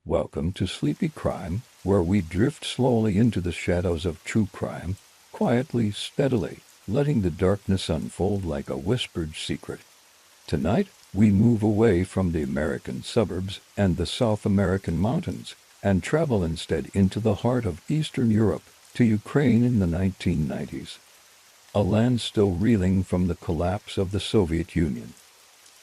Welcome to Sleepy Crime, where we drift slowly into the shadows of true crime, quietly, steadily, letting the darkness unfold like a whispered secret. Tonight, we move away from the American suburbs and the South American mountains, and travel instead into the heart of Eastern Europe, to Ukraine in the 1990s. A land still reeling from the collapse of the Soviet Union.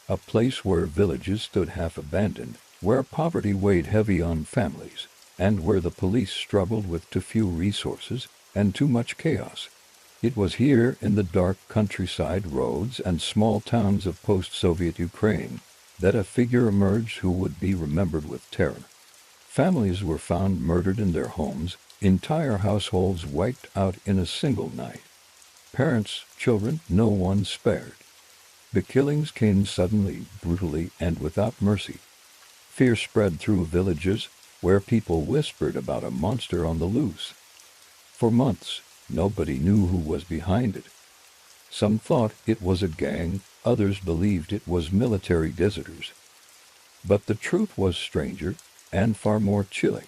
A place where villages stood half abandoned, where poverty weighed heavy on families, and where the police struggled with too few resources and too much chaos. It was here in the dark countryside roads and small towns of post-Soviet Ukraine that a figure emerged who would be remembered with terror. Families were found murdered in their homes, entire households wiped out in a single night. Parents, children, no one spared. The killings came suddenly, brutally, and without mercy. Fear spread through villages, where people whispered about a monster on the loose. For months, nobody knew who was behind it. Some thought it was a gang, others believed it was military deserters. But the truth was stranger, and far more chilling.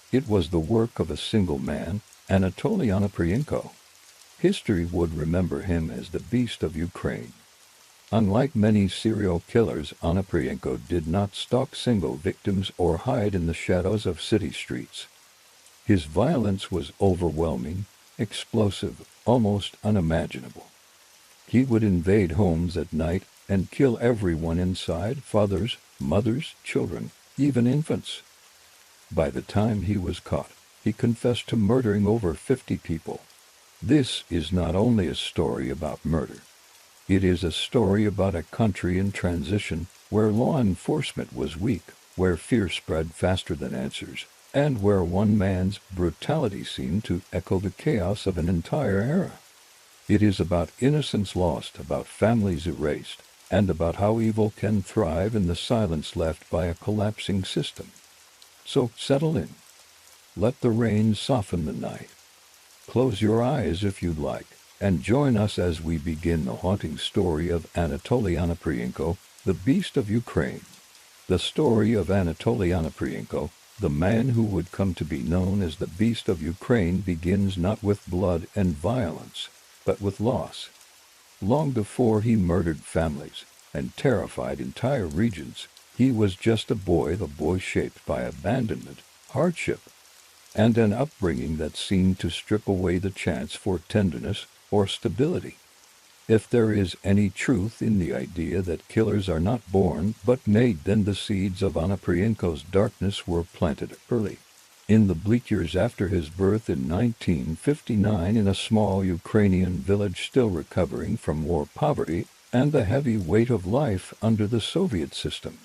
It was the work of a single man, Anatoly Onoprienko. History would remember him as the Beast of Ukraine. Unlike many serial killers, Onoprienko did not stalk single victims or hide in the shadows of city streets. His violence was overwhelming, explosive, almost unimaginable. He would invade homes at night and kill everyone inside, fathers, mothers, children, even infants. By the time he was caught, he confessed to murdering over 50 people. This is not only a story about murder. It is a story about a country in transition, where law enforcement was weak, where fear spread faster than answers, and where one man's brutality seemed to echo the chaos of an entire era. It is about innocence lost, about families erased, and about how evil can thrive in the silence left by a collapsing system. So settle in. Let the rain soften the night. Close your eyes if you'd like, and join us as we begin the haunting story of Anatoly Onoprienko, the Beast of Ukraine. The story of Anatoly Onoprienko, the man who would come to be known as the Beast of Ukraine, begins not with blood and violence, but with loss. Long before he murdered families and terrified entire regions, he was just a boy, the boy shaped by abandonment, hardship, and an upbringing that seemed to strip away the chance for tenderness or stability. If there is any truth in the idea that killers are not born but made, then the seeds of Onoprienko's darkness were planted early. In the bleak years after his birth in 1959 in a small Ukrainian village still recovering from war, poverty, and the heavy weight of life under the Soviet system.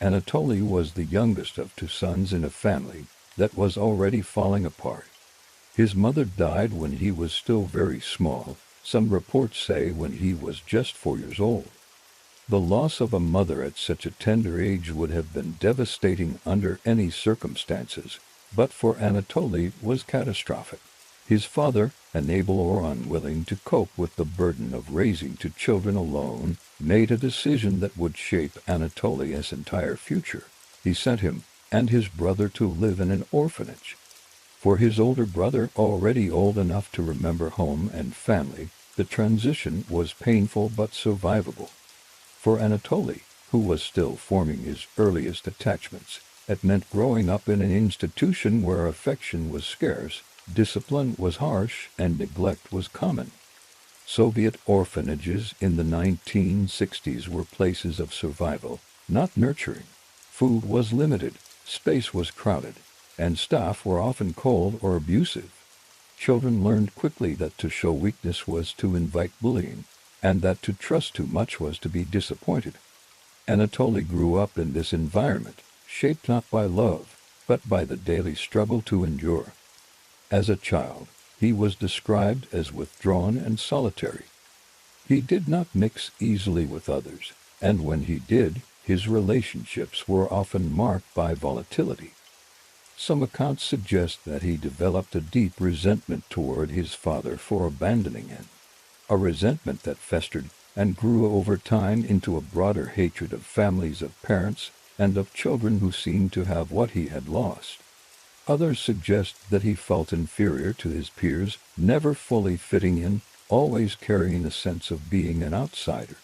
Anatoly was the youngest of two sons in a family that was already falling apart. His mother died when he was still very small, some reports say when he was just 4 years old. The loss of a mother at such a tender age would have been devastating under any circumstances, but for Anatoly was catastrophic. His father, unable or unwilling to cope with the burden of raising two children alone, made a decision that would shape Anatoly's entire future. He sent him and his brother to live in an orphanage. For his older brother, already old enough to remember home and family, the transition was painful but survivable. For Anatoly, who was still forming his earliest attachments, it meant growing up in an institution where affection was scarce, discipline was harsh, and neglect was common. Soviet orphanages in the 1960s were places of survival, not nurturing. Food was limited, space was crowded, and staff were often cold or abusive. Children learned quickly that to show weakness was to invite bullying, and that to trust too much was to be disappointed. Anatoly grew up in this environment, shaped not by love, but by the daily struggle to endure. As a child, he was described as withdrawn and solitary. He did not mix easily with others, and when he did, his relationships were often marked by volatility. Some accounts suggest that he developed a deep resentment toward his father for abandoning him, a resentment that festered and grew over time into a broader hatred of families, of parents, and of children who seemed to have what he had lost. Others suggest that he felt inferior to his peers, never fully fitting in, always carrying a sense of being an outsider.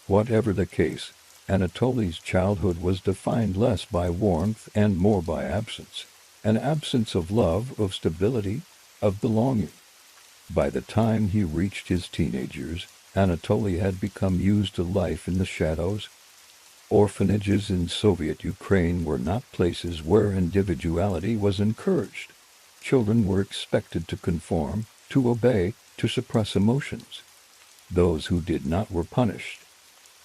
Whatever the case, Anatoly's childhood was defined less by warmth and more by absence, an absence of love, of stability, of belonging. By the time he reached his teenage years, Anatoly had become used to life in the shadows. Orphanages in Soviet Ukraine were not places where individuality was encouraged. Children were expected to conform, to obey, to suppress emotions. Those who did not were punished.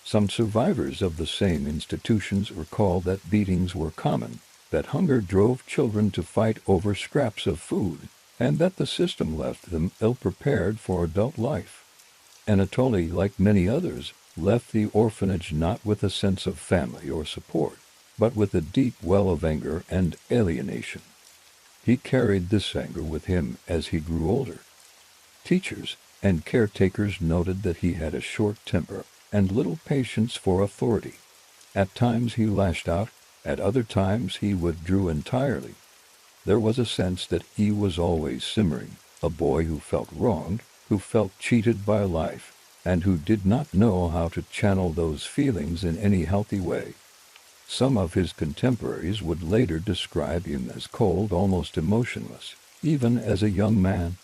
Some survivors of the same institutions recalled that beatings were common, that hunger drove children to fight over scraps of food, and that the system left them ill-prepared for adult life. Anatoly, like many others, left the orphanage not with a sense of family or support, but with a deep well of anger and alienation. He carried this anger with him as he grew older. Teachers and caretakers noted that he had a short temper and little patience for authority. At times he lashed out, at other times he withdrew entirely. There was a sense that he was always simmering, a boy who felt wronged, who felt cheated by life, and who did not know how to channel those feelings in any healthy way. Some of his contemporaries would later describe him as cold, almost emotionless, even as a young man.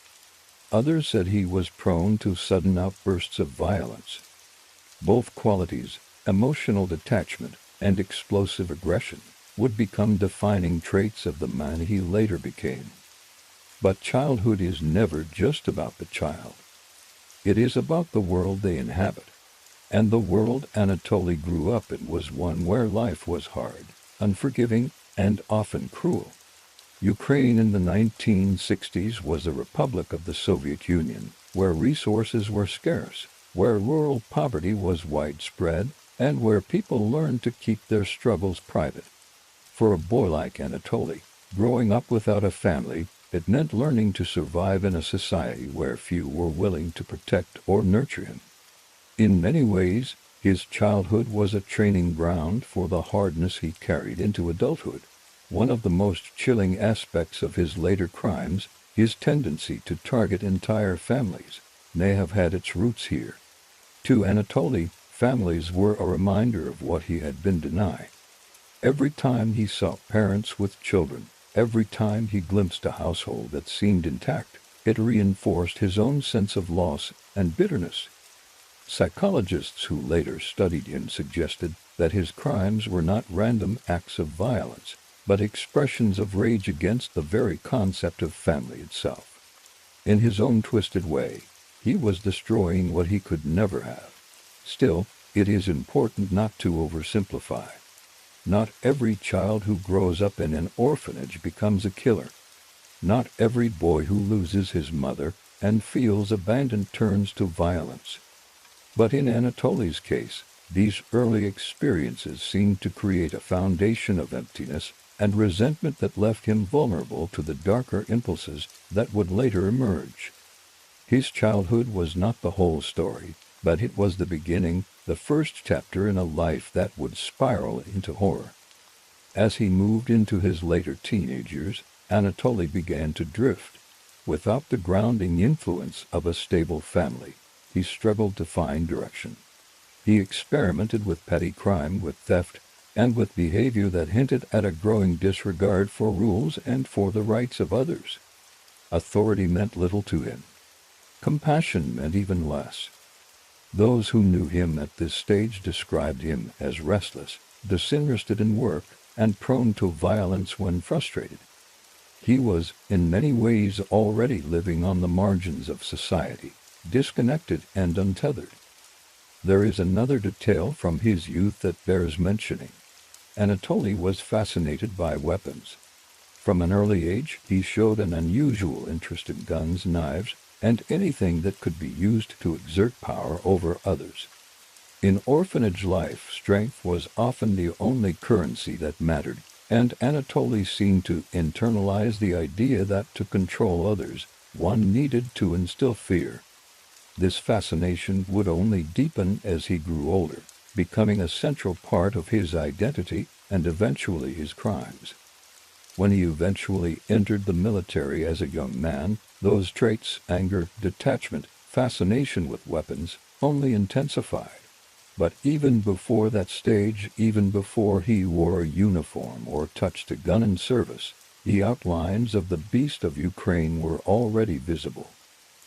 Others said he was prone to sudden outbursts of violence. Both qualities, emotional detachment and explosive aggression, would become defining traits of the man he later became. But childhood is never just about the child. It is about the world they inhabit. And the world Anatoly grew up in was one where life was hard, unforgiving, and often cruel. Ukraine in the 1960s was a republic of the Soviet Union, where resources were scarce, where rural poverty was widespread, and where people learned to keep their struggles private. For a boy like Anatoly, growing up without a family, it meant learning to survive in a society where few were willing to protect or nurture him. In many ways, his childhood was a training ground for the hardness he carried into adulthood. One of the most chilling aspects of his later crimes, his tendency to target entire families, may have had its roots here. To Anatoly, families were a reminder of what he had been denied. Every time he saw parents with children, every time he glimpsed a household that seemed intact, it reinforced his own sense of loss and bitterness. Psychologists who later studied him suggested that his crimes were not random acts of violence, but expressions of rage against the very concept of family itself. In his own twisted way, he was destroying what he could never have. Still, it is important not to oversimplify. Not every child who grows up in an orphanage becomes a killer. Not every boy who loses his mother and feels abandoned turns to violence. But in Anatoly's case, these early experiences seemed to create a foundation of emptiness and resentment that left him vulnerable to the darker impulses that would later emerge. His childhood was not the whole story, but it was the beginning, the first chapter in a life that would spiral into horror. As he moved into his later teenage years, Anatoly began to drift. Without the grounding influence of a stable family, he struggled to find direction. He experimented with petty crime, with theft, and with behavior that hinted at a growing disregard for rules and for the rights of others. Authority meant little to him. Compassion meant even less. Those who knew him at this stage described him as restless, disinterested in work, and prone to violence when frustrated. He was, in many ways, already living on the margins of society, disconnected and untethered. There is another detail from his youth that bears mentioning. Anatoly was fascinated by weapons. From an early age, he showed an unusual interest in guns, knives, and anything that could be used to exert power over others. In orphanage life, strength was often the only currency that mattered, and Anatoly seemed to internalize the idea that to control others, one needed to instill fear. This fascination would only deepen as he grew older, becoming a central part of his identity, and eventually his crimes. When he eventually entered the military as a young man, those traits, anger, detachment, fascination with weapons, only intensified. But even before that stage, even before he wore a uniform or touched a gun in service, the outlines of the beast of Ukraine were already visible.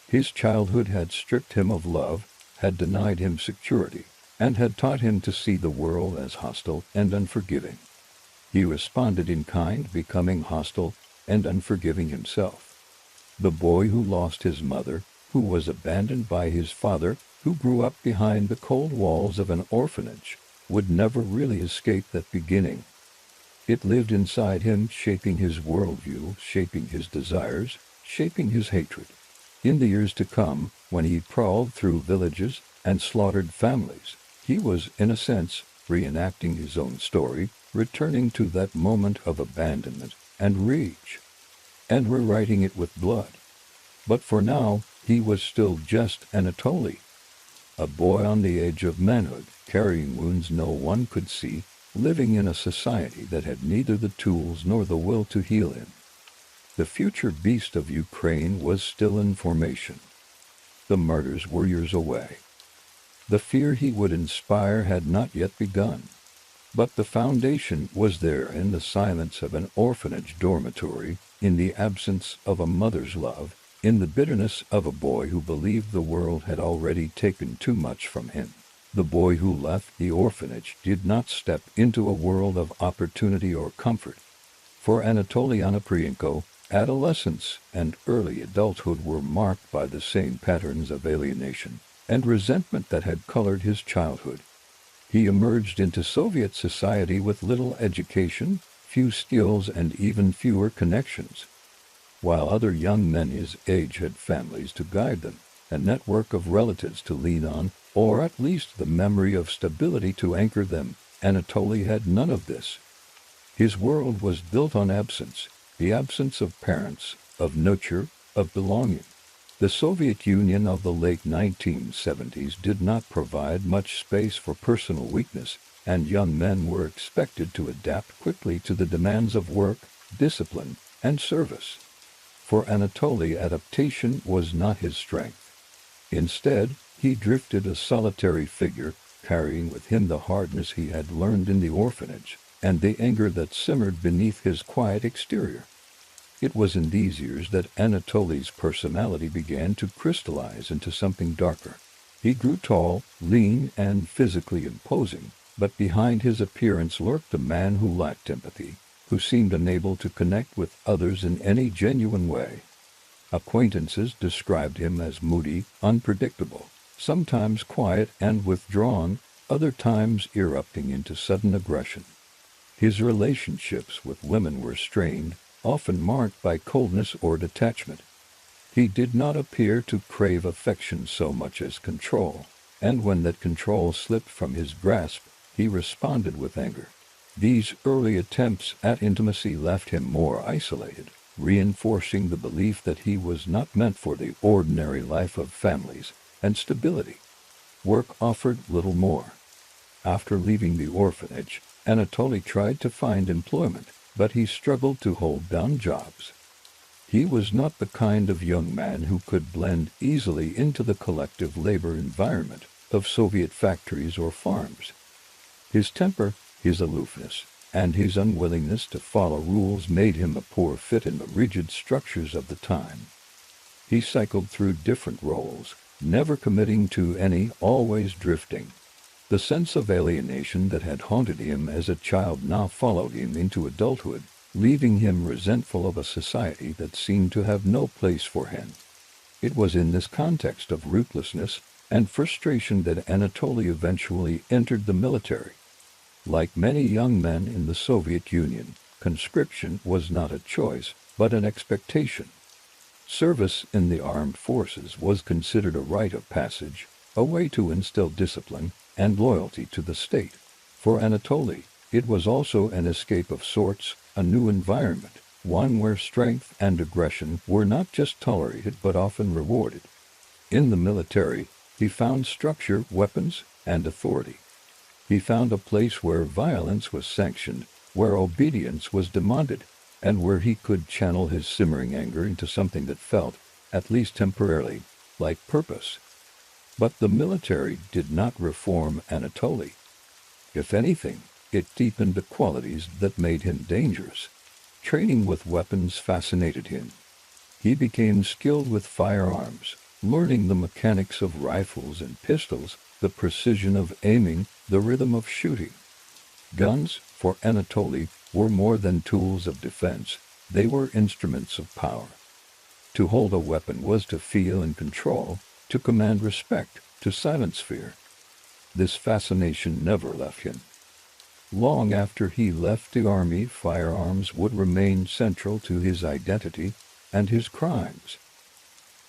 His childhood had stripped him of love, had denied him security, and had taught him to see the world as hostile and unforgiving. He responded in kind, becoming hostile and unforgiving himself. The boy who lost his mother, who was abandoned by his father, who grew up behind the cold walls of an orphanage, would never really escape that beginning. It lived inside him, shaping his worldview, shaping his desires, shaping his hatred. In the years to come, when he prowled through villages and slaughtered families, he was, in a sense, reenacting his own story, returning to that moment of abandonment and rage, and rewriting it with blood. But for now, he was still just Anatoly, a boy on the edge of manhood, carrying wounds no one could see, living in a society that had neither the tools nor the will to heal him. The future beast of Ukraine was still in formation. The martyrs were years away. The fear he would inspire had not yet begun. But the foundation was there in the silence of an orphanage dormitory, in the absence of a mother's love, in the bitterness of a boy who believed the world had already taken too much from him. The boy who left the orphanage did not step into a world of opportunity or comfort. For Anatoly Onoprienko, adolescence and early adulthood were marked by the same patterns of alienation and resentment that had colored his childhood. He emerged into Soviet society with little education, few skills, and even fewer connections. While other young men his age had families to guide them, a network of relatives to lean on, or at least the memory of stability to anchor them, Anatoly had none of this. His world was built on absence, the absence of parents, of nurture, of belonging. The Soviet Union of the late 1970s did not provide much space for personal weakness, and young men were expected to adapt quickly to the demands of work, discipline, and service. For Anatoly, adaptation was not his strength. Instead, he drifted a solitary figure, carrying with him the hardness he had learned in the orphanage, and the anger that simmered beneath his quiet exterior. It was in these years that Anatoly's personality began to crystallize into something darker. He grew tall, lean, and physically imposing, but behind his appearance lurked a man who lacked empathy, who seemed unable to connect with others in any genuine way. Acquaintances described him as moody, unpredictable, sometimes quiet and withdrawn, other times erupting into sudden aggression. His relationships with women were strained, often marked by coldness or detachment. He did not appear to crave affection so much as control, and when that control slipped from his grasp, he responded with anger. These early attempts at intimacy left him more isolated, reinforcing the belief that he was not meant for the ordinary life of families and stability. Work offered little more. After leaving the orphanage, Anatoly tried to find employment, but he struggled to hold down jobs. He was not the kind of young man who could blend easily into the collective labor environment of Soviet factories or farms. His temper, his aloofness, and his unwillingness to follow rules made him a poor fit in the rigid structures of the time. He cycled through different roles, never committing to any, always drifting. The sense of alienation that had haunted him as a child now followed him into adulthood, leaving him resentful of a society that seemed to have no place for him. It was in this context of rootlessness and frustration that Anatoly eventually entered the military. Like many young men in the Soviet Union, conscription was not a choice, but an expectation. Service in the armed forces was considered a rite of passage, a way to instill discipline and loyalty to the state. For Anatoly, it was also an escape of sorts, a new environment, one where strength and aggression were not just tolerated but often rewarded. In the military, he found structure, weapons, and authority. He found a place where violence was sanctioned, where obedience was demanded, and where he could channel his simmering anger into something that felt, at least temporarily, like purpose. But the military did not reform Anatoly. If anything, it deepened the qualities that made him dangerous. Training with weapons fascinated him. He became skilled with firearms, learning the mechanics of rifles and pistols, the precision of aiming, the rhythm of shooting. Guns, for Anatoly, were more than tools of defense. They were instruments of power. To hold a weapon was to feel in control, to command respect, to silence fear. This fascination never left him. Long after he left the army, firearms would remain central to his identity and his crimes.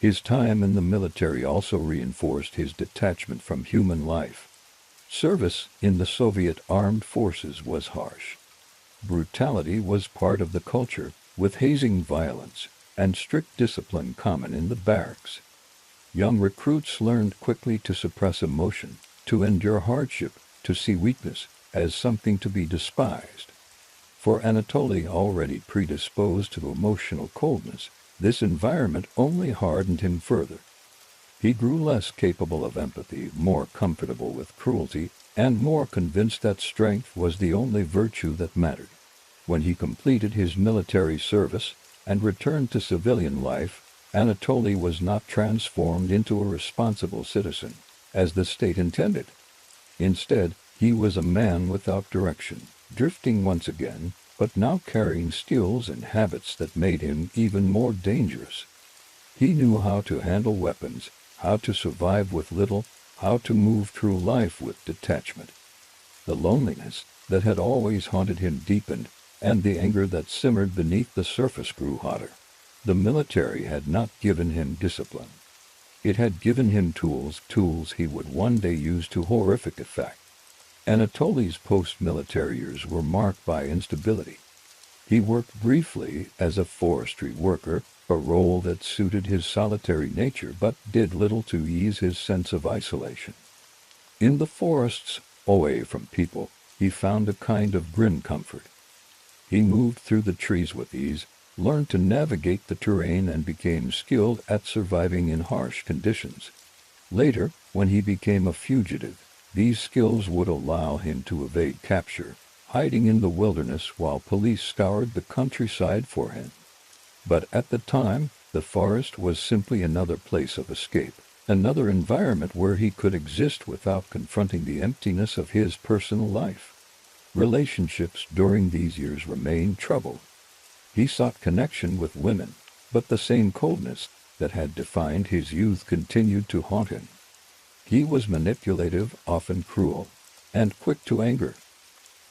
His time in the military also reinforced his detachment from human life. Service in the Soviet armed forces was harsh. Brutality was part of the culture, with hazing violence and strict discipline common in the barracks. Young recruits learned quickly to suppress emotion, to endure hardship, to see weakness as something to be despised. For Anatoly, already predisposed to emotional coldness, this environment only hardened him further. He grew less capable of empathy, more comfortable with cruelty, and more convinced that strength was the only virtue that mattered. When he completed his military service and returned to civilian life, Anatoly was not transformed into a responsible citizen, as the state intended. Instead, he was a man without direction, drifting once again, but now carrying skills and habits that made him even more dangerous. He knew how to handle weapons, how to survive with little, how to move through life with detachment. The loneliness that had always haunted him deepened, and the anger that simmered beneath the surface grew hotter. The military had not given him discipline. It had given him tools he would one day use to horrific effect. Anatoly's post-military years were marked by instability. He worked briefly as a forestry worker, a role that suited his solitary nature but did little to ease his sense of isolation. In the forests, away from people, he found a kind of grim comfort. He moved through the trees with ease, learned to navigate the terrain, and became skilled at surviving in harsh conditions. Later, when he became a fugitive, these skills would allow him to evade capture, hiding in the wilderness while police scoured the countryside for him. But at the time, the forest was simply another place of escape, another environment where he could exist without confronting the emptiness of his personal life. Relationships during these years remained troubled. He sought connection with women, but the same coldness that had defined his youth continued to haunt him. He was manipulative, often cruel, and quick to anger.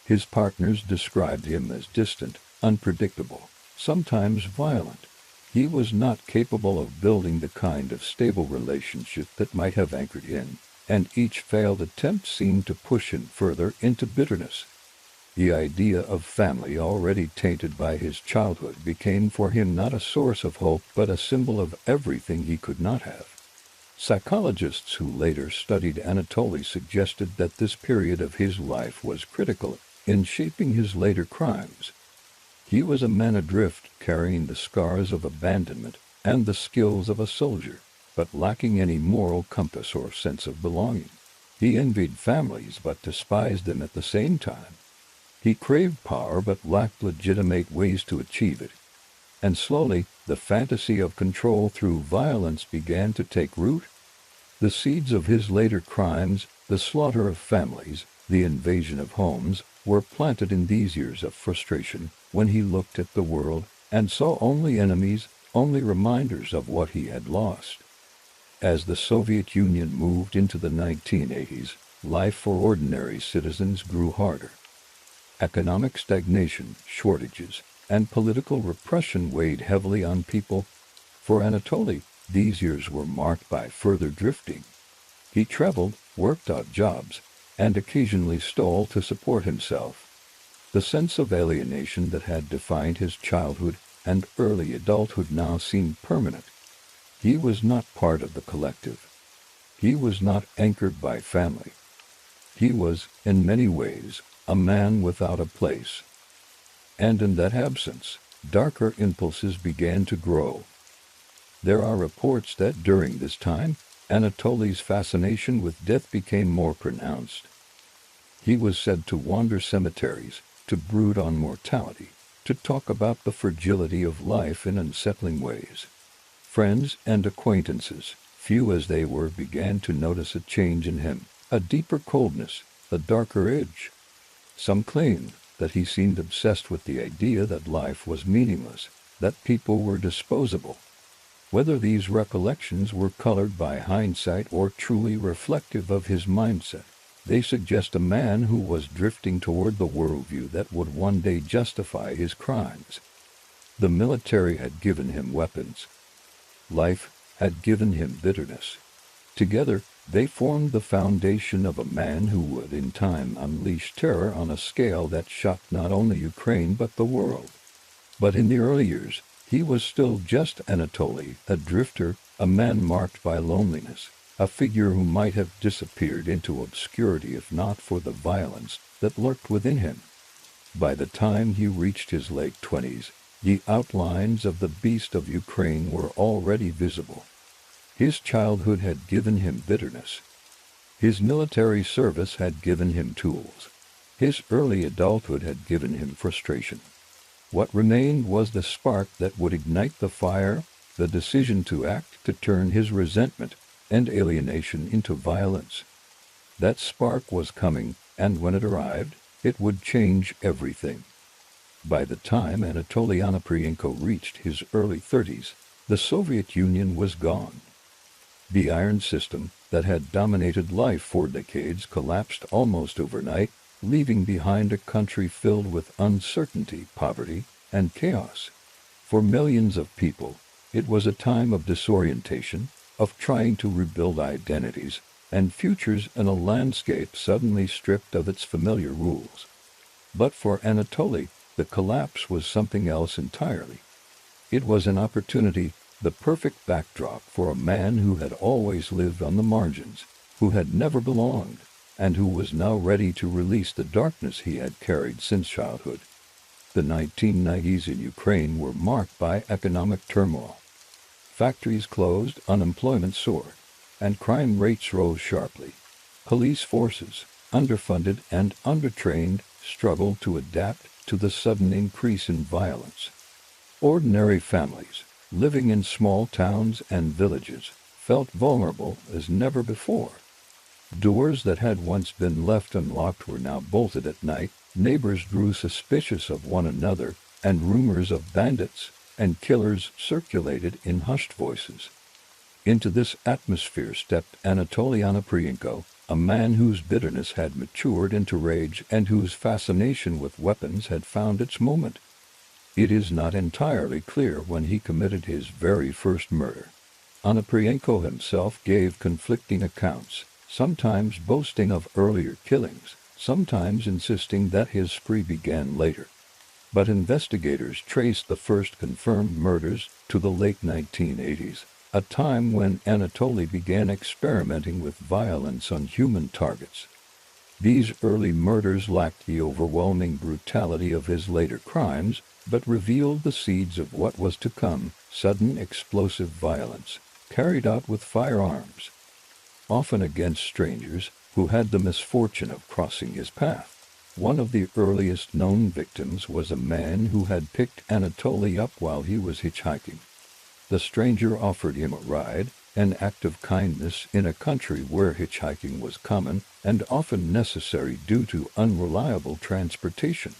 His partners described him as distant, unpredictable, sometimes violent. He was not capable of building the kind of stable relationship that might have anchored him, and each failed attempt seemed to push him further into bitterness. The idea of family, already tainted by his childhood, became for him not a source of hope but a symbol of everything he could not have. Psychologists who later studied Anatoly suggested that this period of his life was critical in shaping his later crimes. He was a man adrift, carrying the scars of abandonment and the skills of a soldier, but lacking any moral compass or sense of belonging. He envied families but despised them at the same time. He craved power but lacked legitimate ways to achieve it. And slowly, the fantasy of control through violence began to take root. The seeds of his later crimes, the slaughter of families, the invasion of homes, were planted in these years of frustration when he looked at the world and saw only enemies, only reminders of what he had lost. As the Soviet Union moved into the 1980s, life for ordinary citizens grew harder. Economic stagnation, shortages, and political repression weighed heavily on people. For Anatoly, these years were marked by further drifting. He traveled, worked odd jobs, and occasionally stole to support himself. The sense of alienation that had defined his childhood and early adulthood now seemed permanent. He was not part of the collective. He was not anchored by family. He was, in many ways, a man without a place. And in that absence, darker impulses began to grow. There are reports that during this time, Anatoly's fascination with death became more pronounced. He was said to wander cemeteries, to brood on mortality, to talk about the fragility of life in unsettling ways. Friends and acquaintances, few as they were, began to notice a change in him, a deeper coldness, a darker edge. Some claimed that he seemed obsessed with the idea that life was meaningless, that people were disposable. Whether these recollections were colored by hindsight or truly reflective of his mindset, they suggest a man who was drifting toward the worldview that would one day justify his crimes. The military had given him weapons. Life had given him bitterness. Together, they formed the foundation of a man who would in time unleash terror on a scale that shocked not only Ukraine but the world. But in the early years, he was still just Anatoly, a drifter, a man marked by loneliness, a figure who might have disappeared into obscurity if not for the violence that lurked within him. By the time he reached his late 20s, the outlines of the beast of Ukraine were already visible. His childhood had given him bitterness. His military service had given him tools. His early adulthood had given him frustration. What remained was the spark that would ignite the fire, the decision to act, to turn his resentment and alienation into violence. That spark was coming, and when it arrived, it would change everything. By the time Anatoly Onoprienko reached his early 30s, the Soviet Union was gone. The iron system that had dominated life for decades collapsed almost overnight, leaving behind a country filled with uncertainty, poverty, and chaos. For millions of people, it was a time of disorientation, of trying to rebuild identities and futures in a landscape suddenly stripped of its familiar rules. But for Anatoly, the collapse was something else entirely. It was an opportunity, the perfect backdrop for a man who had always lived on the margins, who had never belonged, and who was now ready to release the darkness he had carried since childhood. The 1990s in Ukraine were marked by economic turmoil. Factories closed, unemployment soared, and crime rates rose sharply. Police forces, underfunded and undertrained, struggled to adapt to the sudden increase in violence. Ordinary families, living in small towns and villages, felt vulnerable as never before. Doors that had once been left unlocked were now bolted at night, neighbors grew suspicious of one another, and rumors of bandits and killers circulated in hushed voices. Into this atmosphere stepped Anatoly Onoprienko, a man whose bitterness had matured into rage and whose fascination with weapons had found its moment. It is not entirely clear when he committed his very first murder. Onoprienko himself gave conflicting accounts, sometimes boasting of earlier killings, sometimes insisting that his spree began later. But investigators traced the first confirmed murders to the late 1980s, a time when Anatoly began experimenting with violence on human targets. These early murders lacked the overwhelming brutality of his later crimes, but revealed the seeds of what was to come: sudden explosive violence, carried out with firearms, often against strangers who had the misfortune of crossing his path. One of the earliest known victims was a man who had picked Anatoly up while he was hitchhiking. The stranger offered him a ride, an act of kindness in a country where hitchhiking was common and often necessary due to unreliable transportation.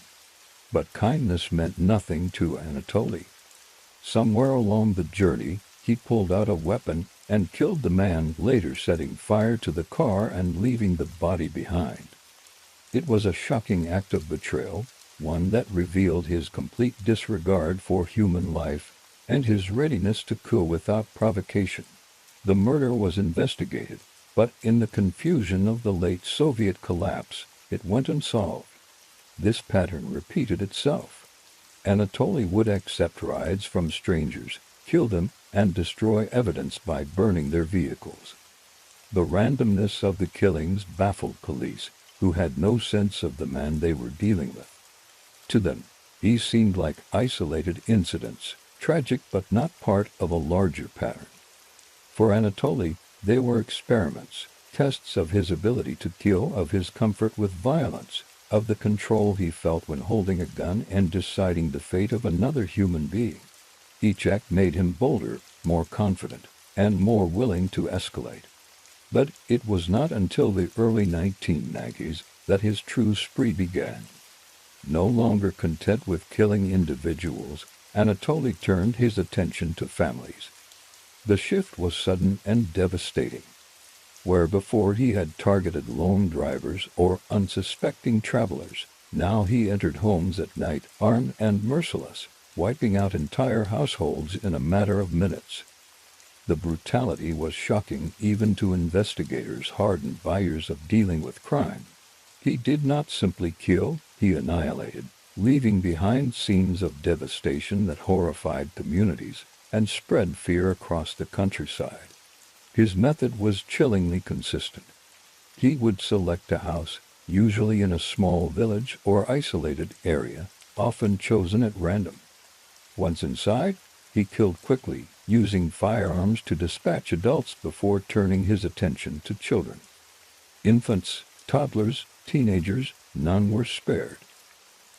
But kindness meant nothing to Anatoly. Somewhere along the journey, he pulled out a weapon and killed the man, later setting fire to the car and leaving the body behind. It was a shocking act of betrayal, one that revealed his complete disregard for human life and his readiness to kill without provocation. The murder was investigated, but in the confusion of the late Soviet collapse, it went unsolved. This pattern repeated itself. Anatoly would accept rides from strangers, kill them, and destroy evidence by burning their vehicles. The randomness of the killings baffled police, who had no sense of the man they were dealing with. To them, he seemed like isolated incidents, tragic but not part of a larger pattern. For Anatoly, they were experiments, tests of his ability to kill, of his comfort with violence, of the control he felt when holding a gun and deciding the fate of another human being. Each act made him bolder, more confident, and more willing to escalate. But it was not until the early 1990s that his true spree began. No longer content with killing individuals, Anatoly turned his attention to families. The shift was sudden and devastating. Where before he had targeted lone drivers or unsuspecting travelers, now he entered homes at night, armed and merciless, wiping out entire households in a matter of minutes. The brutality was shocking even to investigators hardened by years of dealing with crime. He did not simply kill, he annihilated, leaving behind scenes of devastation that horrified communities and spread fear across the countryside. His method was chillingly consistent. He would select a house, usually in a small village or isolated area, often chosen at random. Once inside, he killed quickly, using firearms to dispatch adults before turning his attention to children. Infants, toddlers, teenagers, none were spared.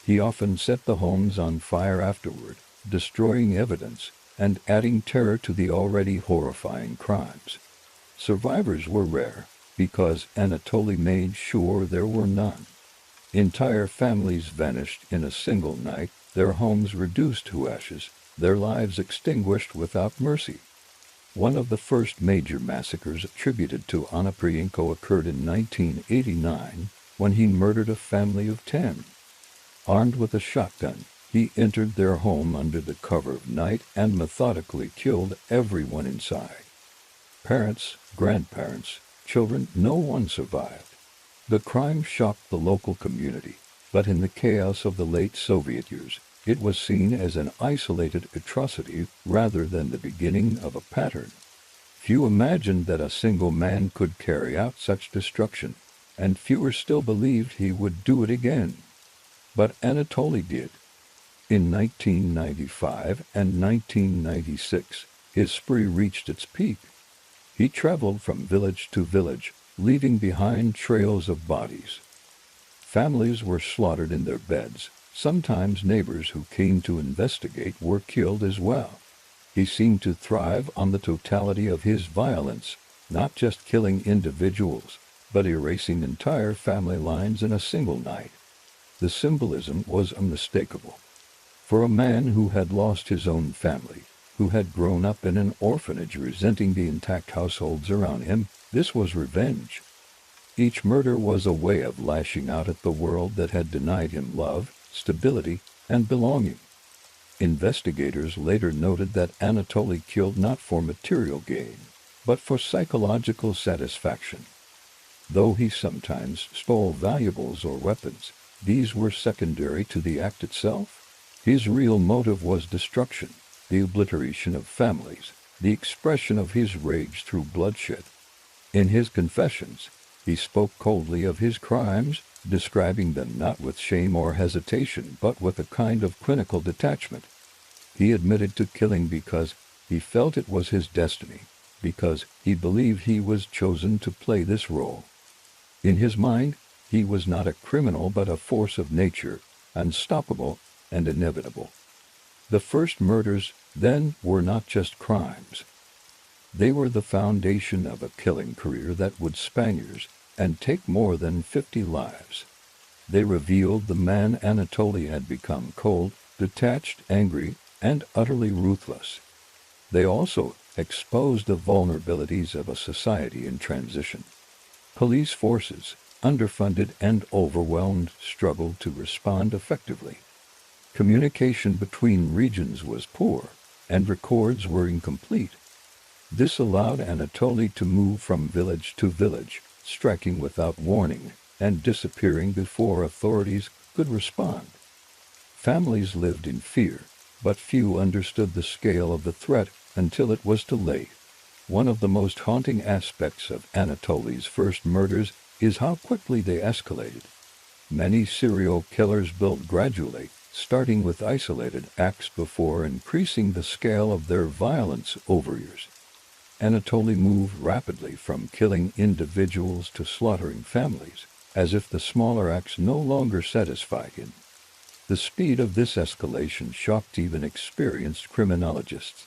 He often set the homes on fire afterward, destroying evidence and adding terror to the already horrifying crimes. Survivors were rare, because Anatoly made sure there were none. Entire families vanished in a single night, their homes reduced to ashes, their lives extinguished without mercy. One of the first major massacres attributed to Onoprienko occurred in 1989, when he murdered a family of 10. Armed with a shotgun, he entered their home under the cover of night and methodically killed everyone inside. Parents, grandparents, children, no one survived. The crime shocked the local community, but in the chaos of the late Soviet years, it was seen as an isolated atrocity rather than the beginning of a pattern. Few imagined that a single man could carry out such destruction, and fewer still believed he would do it again. But Anatoly did. In 1995 and 1996, his spree reached its peak. He traveled from village to village, leaving behind trails of bodies. Families were slaughtered in their beds. Sometimes neighbors who came to investigate were killed as well. He seemed to thrive on the totality of his violence, not just killing individuals, but erasing entire family lines in a single night. The symbolism was unmistakable. For a man who had lost his own family, who had grown up in an orphanage resenting the intact households around him, this was revenge. Each murder was a way of lashing out at the world that had denied him love, stability, and belonging. Investigators later noted that Anatoly killed not for material gain, but for psychological satisfaction. Though he sometimes stole valuables or weapons, these were secondary to the act itself. His real motive was destruction, the obliteration of families, the expression of his rage through bloodshed. In his confessions, he spoke coldly of his crimes, describing them not with shame or hesitation but with a kind of clinical detachment. He admitted to killing because he felt it was his destiny, because he believed he was chosen to play this role. In his mind, he was not a criminal but a force of nature, unstoppable and inevitable. The first murders, then, were not just crimes. They were the foundation of a killing career that would span years and take more than 50 lives. They revealed the man Anatoly had become: cold, detached, angry, and utterly ruthless. They also exposed the vulnerabilities of a society in transition. Police forces, underfunded and overwhelmed, struggled to respond effectively. Communication between regions was poor, and records were incomplete. This allowed Anatoly to move from village to village, striking without warning and disappearing before authorities could respond. Families lived in fear, but few understood the scale of the threat until it was too late. One of the most haunting aspects of Anatoly's first murders is how quickly they escalated. Many serial killers build gradually, starting with isolated acts before increasing the scale of their violence over years. Anatoly moved rapidly from killing individuals to slaughtering families, as if the smaller acts no longer satisfied him. The speed of this escalation shocked even experienced criminologists.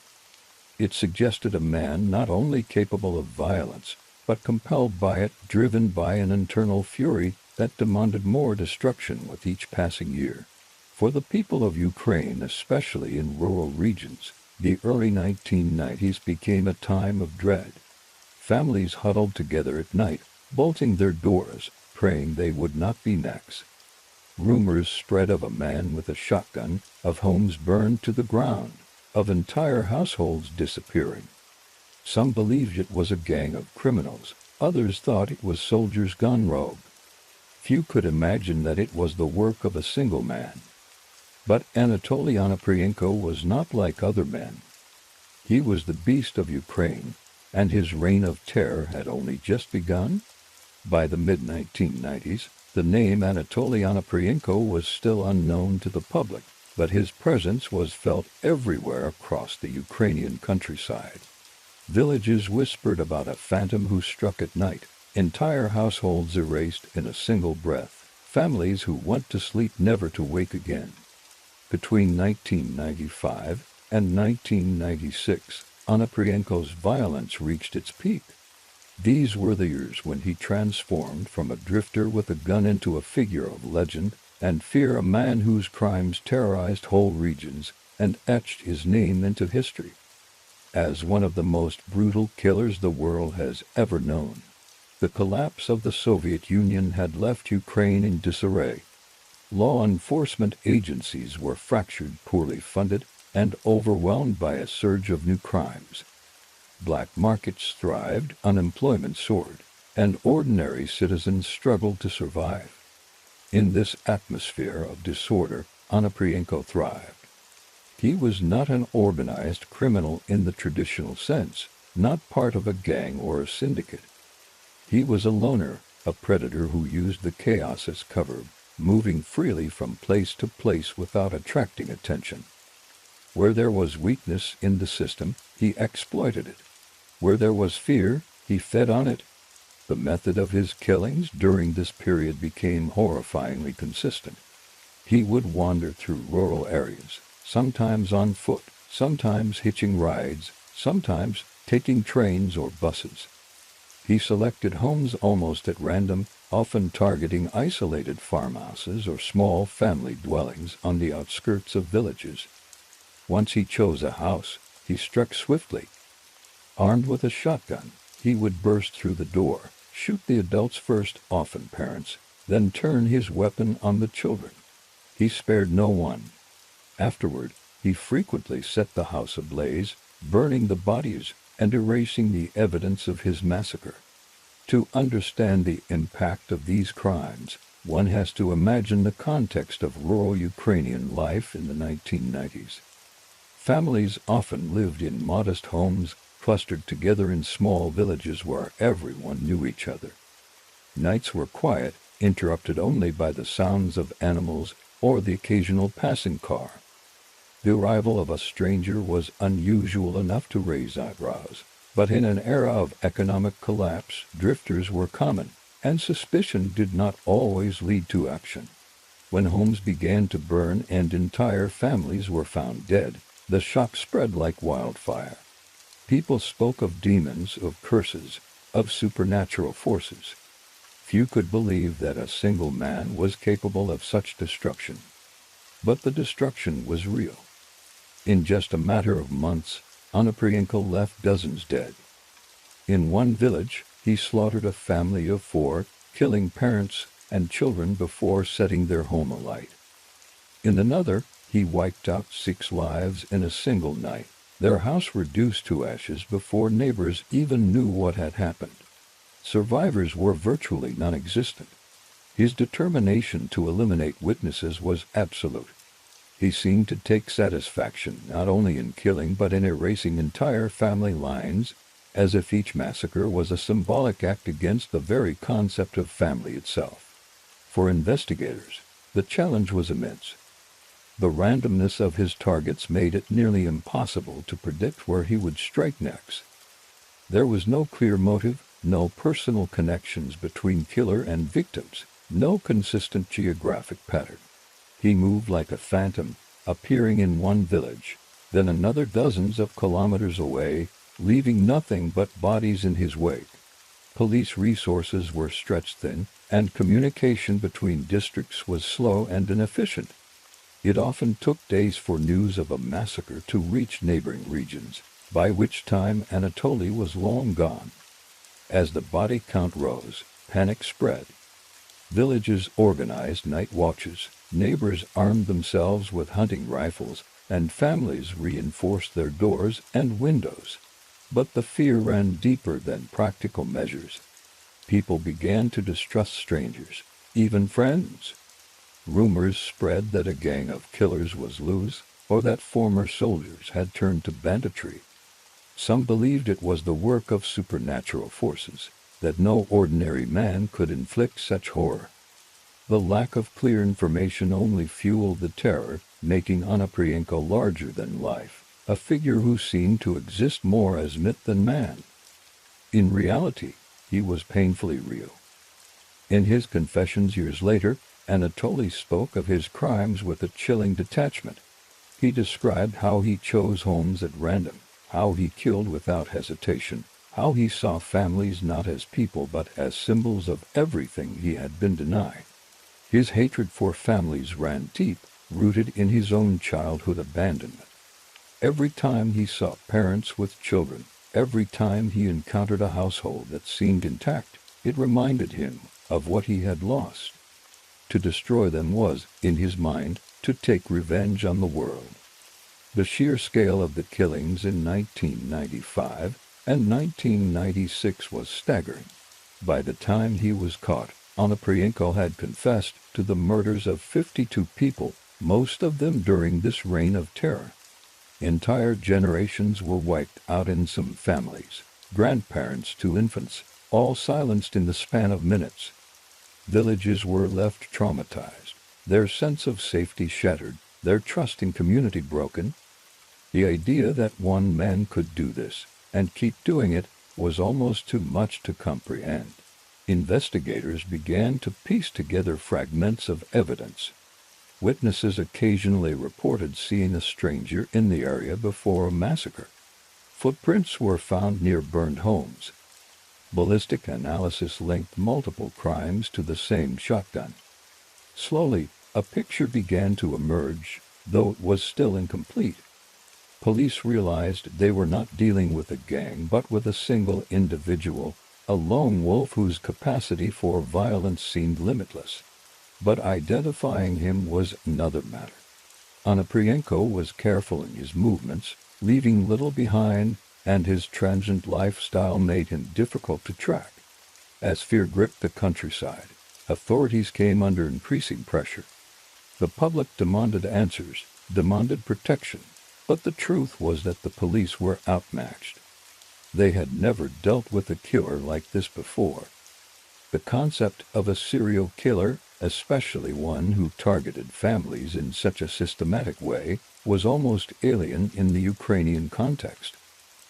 It suggested a man not only capable of violence, but compelled by it, driven by an internal fury that demanded more destruction with each passing year. For the people of Ukraine, especially in rural regions, the early 1990s became a time of dread. Families huddled together at night, bolting their doors, praying they would not be next. Rumors spread of a man with a shotgun, of homes burned to the ground, of entire households disappearing. Some believed it was a gang of criminals, others thought it was soldiers gone rogue. Few could imagine that it was the work of a single man. But Anatoly Onoprienko was not like other men. He was the beast of Ukraine, and his reign of terror had only just begun. By the mid-1990s, the name Anatoly Onoprienko was still unknown to the public, but his presence was felt everywhere across the Ukrainian countryside. Villages whispered about a phantom who struck at night, entire households erased in a single breath, families who went to sleep never to wake again. Between 1995 and 1996, Onoprienko's violence reached its peak. These were the years when he transformed from a drifter with a gun into a figure of legend and fear, a man whose crimes terrorized whole regions and etched his name into history as one of the most brutal killers the world has ever known. The collapse of the Soviet Union had left Ukraine in disarray. Law enforcement agencies were fractured, poorly funded, and overwhelmed by a surge of new crimes. Black markets thrived, unemployment soared, and ordinary citizens struggled to survive. In this atmosphere of disorder, Onoprienko thrived. He was not an organized criminal in the traditional sense, not part of a gang or a syndicate. He was a loner, a predator who used the chaos as cover, moving freely from place to place without attracting attention. Where there was weakness in the system, he exploited it. Where there was fear, he fed on it. The method of his killings during this period became horrifyingly consistent. He would wander through rural areas, sometimes on foot, sometimes hitching rides, sometimes taking trains or buses. He selected homes almost at random, often targeting isolated farmhouses or small family dwellings on the outskirts of villages. Once he chose a house, he struck swiftly. Armed with a shotgun, he would burst through the door, shoot the adults first, often parents, then turn his weapon on the children. He spared no one. Afterward, he frequently set the house ablaze, burning the bodies and erasing the evidence of his massacre. To understand the impact of these crimes, one has to imagine the context of rural Ukrainian life in the 1990s. Families often lived in modest homes, clustered together in small villages where everyone knew each other. Nights were quiet, interrupted only by the sounds of animals or the occasional passing car. The arrival of a stranger was unusual enough to raise eyebrows, but in an era of economic collapse, drifters were common, and suspicion did not always lead to action. When homes began to burn and entire families were found dead, the shock spread like wildfire. People spoke of demons, of curses, of supernatural forces. Few could believe that a single man was capable of such destruction. But the destruction was real. In just a matter of months, Onoprienko left dozens dead. In one village, he slaughtered a family of 4, killing parents and children before setting their home alight. In another, he wiped out 6 lives in a single night, their house reduced to ashes before neighbors even knew what had happened. Survivors were virtually non-existent. His determination to eliminate witnesses was absolute. He seemed to take satisfaction not only in killing but in erasing entire family lines as if each massacre was a symbolic act against the very concept of family itself. For investigators, the challenge was immense. The randomness of his targets made it nearly impossible to predict where he would strike next. There was no clear motive, no personal connections between killer and victims, no consistent geographic pattern. He moved like a phantom, appearing in one village, then another dozens of kilometers away, leaving nothing but bodies in his wake. Police resources were stretched thin, and communication between districts was slow and inefficient. It often took days for news of a massacre to reach neighboring regions, by which time Anatoly was long gone. As the body count rose, panic spread. Villages organized night watches, neighbors armed themselves with hunting rifles, and families reinforced their doors and windows. But the fear ran deeper than practical measures. People began to distrust strangers, even friends. Rumors spread that a gang of killers was loose, or that former soldiers had turned to banditry. Some believed it was the work of supernatural forces, that no ordinary man could inflict such horror. The lack of clear information only fueled the terror, making Onoprienko larger than life, a figure who seemed to exist more as myth than man. In reality, he was painfully real. In his confessions years later, Anatoly spoke of his crimes with a chilling detachment. He described how he chose homes at random, how he killed without hesitation, how he saw families not as people but as symbols of everything he had been denied. His hatred for families ran deep, rooted in his own childhood abandonment. Every time he saw parents with children, every time he encountered a household that seemed intact, it reminded him of what he had lost. To destroy them was, in his mind, to take revenge on the world. The sheer scale of the killings in 1995 and 1996 was staggering. By the time he was caught, Onoprienko had confessed to the murders of 52 people, most of them during this reign of terror. Entire generations were wiped out in some families, grandparents to infants, all silenced in the span of minutes. Villages were left traumatized, their sense of safety shattered, their trust in community broken. The idea that one man could do this, and keep doing it, was almost too much to comprehend. Investigators began to piece together fragments of evidence. Witnesses occasionally reported seeing a stranger in the area before a massacre. Footprints were found near burned homes. Ballistic analysis linked multiple crimes to the same shotgun. Slowly, a picture began to emerge, though it was still incomplete. Police realized they were not dealing with a gang but with a single individual, a lone wolf whose capacity for violence seemed limitless. But identifying him was another matter. Onoprienko was careful in his movements, leaving little behind, and his transient lifestyle made him difficult to track. As fear gripped the countryside, authorities came under increasing pressure. The public demanded answers, demanded protection, but the truth was that the police were outmatched. They had never dealt with a killer like this before. The concept of a serial killer, especially one who targeted families in such a systematic way, was almost alien in the Ukrainian context.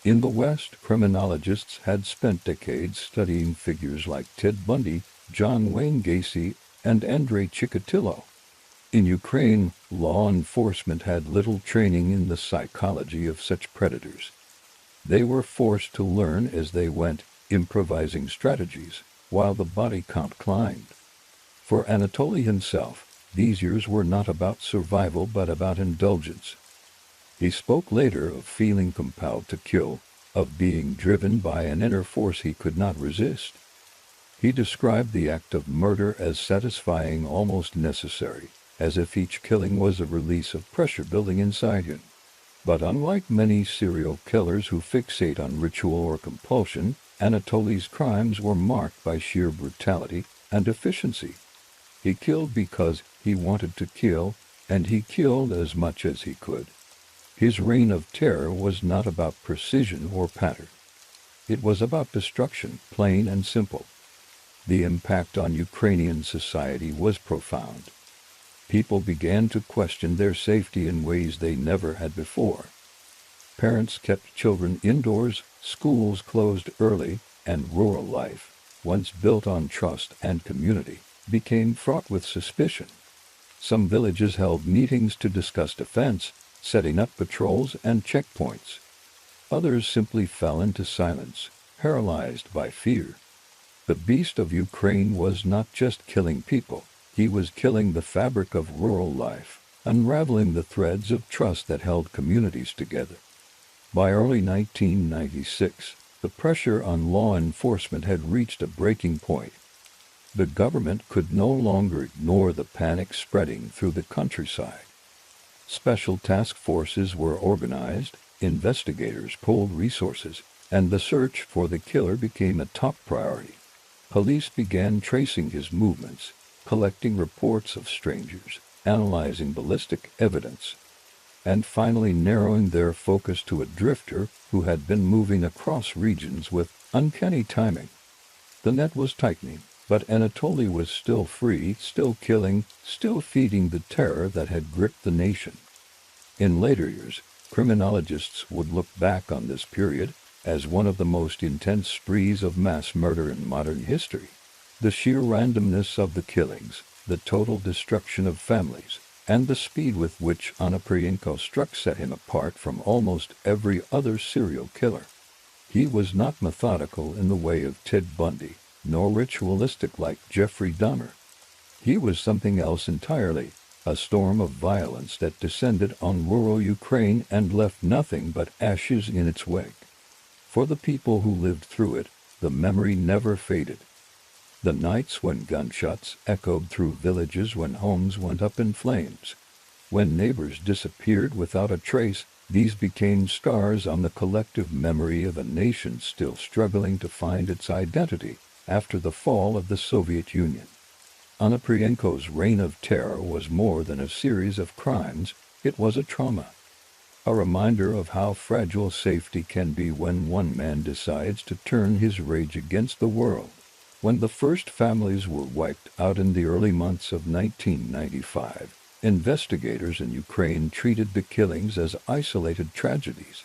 In the West, criminologists had spent decades studying figures like Ted Bundy, John Wayne Gacy, and Andrei Chikatilo. In Ukraine, law enforcement had little training in the psychology of such predators. They were forced to learn as they went, improvising strategies, while the body count climbed. For Anatoly himself, these years were not about survival but about indulgence. He spoke later of feeling compelled to kill, of being driven by an inner force he could not resist. He described the act of murder as satisfying, almost necessary, as if each killing was a release of pressure building inside him. But unlike many serial killers who fixate on ritual or compulsion, Anatoly's crimes were marked by sheer brutality and efficiency. He killed because he wanted to kill, and he killed as much as he could. His reign of terror was not about precision or pattern. It was about destruction, plain and simple. The impact on Ukrainian society was profound. People began to question their safety in ways they never had before. Parents kept children indoors, schools closed early, and rural life, once built on trust and community, became fraught with suspicion. Some villages held meetings to discuss defense, setting up patrols and checkpoints. Others simply fell into silence, paralyzed by fear. The beast of Ukraine was not just killing people, he was killing the fabric of rural life, unraveling the threads of trust that held communities together. By early 1996, the pressure on law enforcement had reached a breaking point. The government could no longer ignore the panic spreading through the countryside. Special task forces were organized, investigators pooled resources, and the search for the killer became a top priority. Police began tracing his movements, collecting reports of strangers, analyzing ballistic evidence, and finally narrowing their focus to a drifter who had been moving across regions with uncanny timing. The net was tightening, but Anatoly was still free, still killing, still feeding the terror that had gripped the nation. In later years, criminologists would look back on this period as one of the most intense sprees of mass murder in modern history. The sheer randomness of the killings, the total destruction of families, and the speed with which Onoprienko struck set him apart from almost every other serial killer. He was not methodical in the way of Ted Bundy, nor ritualistic like Jeffrey Dahmer. He was something else entirely, a storm of violence that descended on rural Ukraine and left nothing but ashes in its wake. For the people who lived through it, the memory never faded. The nights when gunshots echoed through villages, when homes went up in flames, when neighbors disappeared without a trace, these became scars on the collective memory of a nation still struggling to find its identity after the fall of the Soviet Union. Onoprienko's reign of terror was more than a series of crimes, it was a trauma. A reminder of how fragile safety can be when one man decides to turn his rage against the world. When the first families were wiped out in the early months of 1995, investigators in Ukraine treated the killings as isolated tragedies.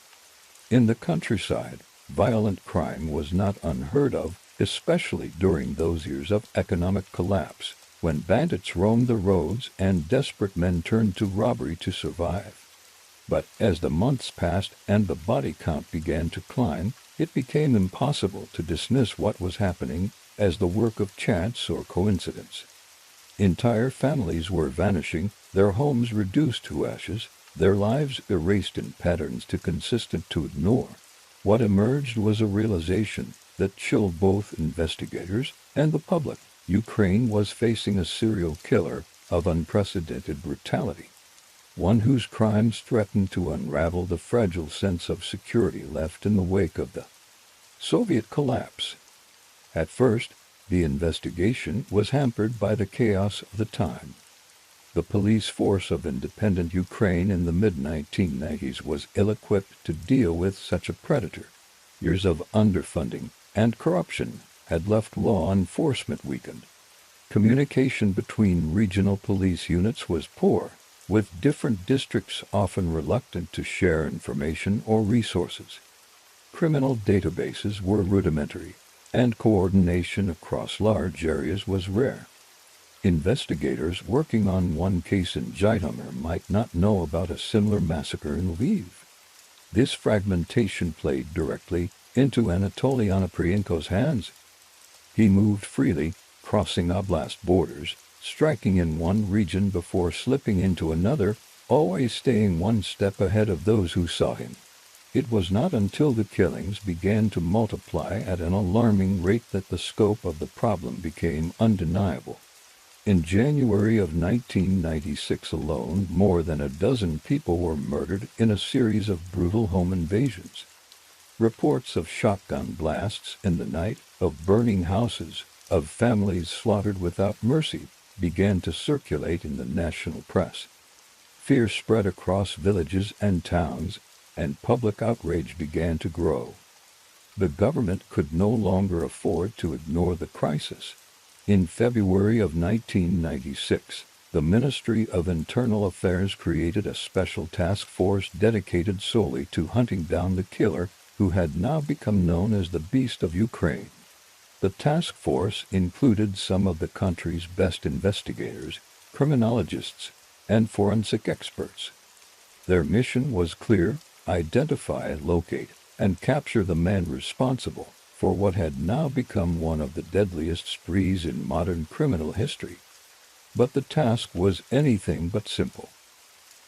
In the countryside, violent crime was not unheard of, especially during those years of economic collapse, when bandits roamed the roads and desperate men turned to robbery to survive. But as the months passed and the body count began to climb, it became impossible to dismiss what was happening as the work of chance or coincidence. Entire families were vanishing, their homes reduced to ashes, their lives erased in patterns too consistent to ignore. What emerged was a realization that chilled both investigators and the public. Ukraine was facing a serial killer of unprecedented brutality, one whose crimes threatened to unravel the fragile sense of security left in the wake of the Soviet collapse. At first, the investigation was hampered by the chaos of the time. The police force of independent Ukraine in the mid-1990s was ill-equipped to deal with such a predator. Years of underfunding and corruption had left law enforcement weakened. Communication between regional police units was poor, with different districts often reluctant to share information or resources. Criminal databases were rudimentary, and coordination across large areas was rare. Investigators working on one case in Zhytomyr might not know about a similar massacre in Lviv. This fragmentation played directly into Anatoly Onoprienko's hands. He moved freely, crossing oblast borders, striking in one region before slipping into another, always staying one step ahead of those who saw him. It was not until the killings began to multiply at an alarming rate that the scope of the problem became undeniable. In January of 1996 alone, more than a dozen people were murdered in a series of brutal home invasions. Reports of shotgun blasts in the night, of burning houses, of families slaughtered without mercy, began to circulate in the national press. Fear spread across villages and towns, and public outrage began to grow. The government could no longer afford to ignore the crisis. In February of 1996, the Ministry of Internal Affairs created a special task force dedicated solely to hunting down the killer, who had now become known as the Beast of Ukraine. The task force included some of the country's best investigators, criminologists, and forensic experts. Their mission was clear: identify, locate, and capture the man responsible for what had now become one of the deadliest sprees in modern criminal history. But the task was anything but simple.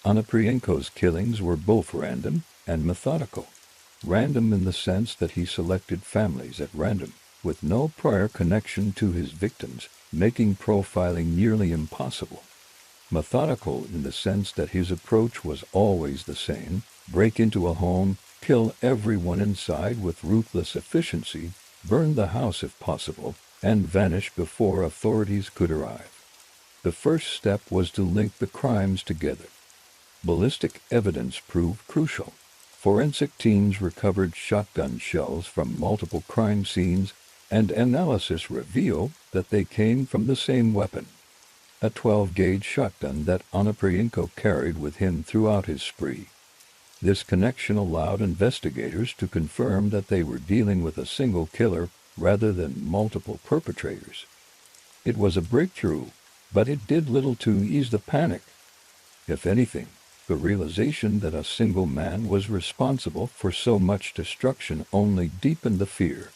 Onoprienko's killings were both random and methodical. Random in the sense that he selected families at random, with no prior connection to his victims, making profiling nearly impossible. Methodical in the sense that his approach was always the same: break into a home, kill everyone inside with ruthless efficiency, burn the house if possible, and vanish before authorities could arrive. The first step was to link the crimes together. Ballistic evidence proved crucial. Forensic teams recovered shotgun shells from multiple crime scenes, and analysis revealed that they came from the same weapon, a 12-gauge shotgun that Onoprienko carried with him throughout his spree. This connection allowed investigators to confirm that they were dealing with a single killer rather than multiple perpetrators. It was a breakthrough, but it did little to ease the panic. If anything, the realization that a single man was responsible for so much destruction only deepened the fear.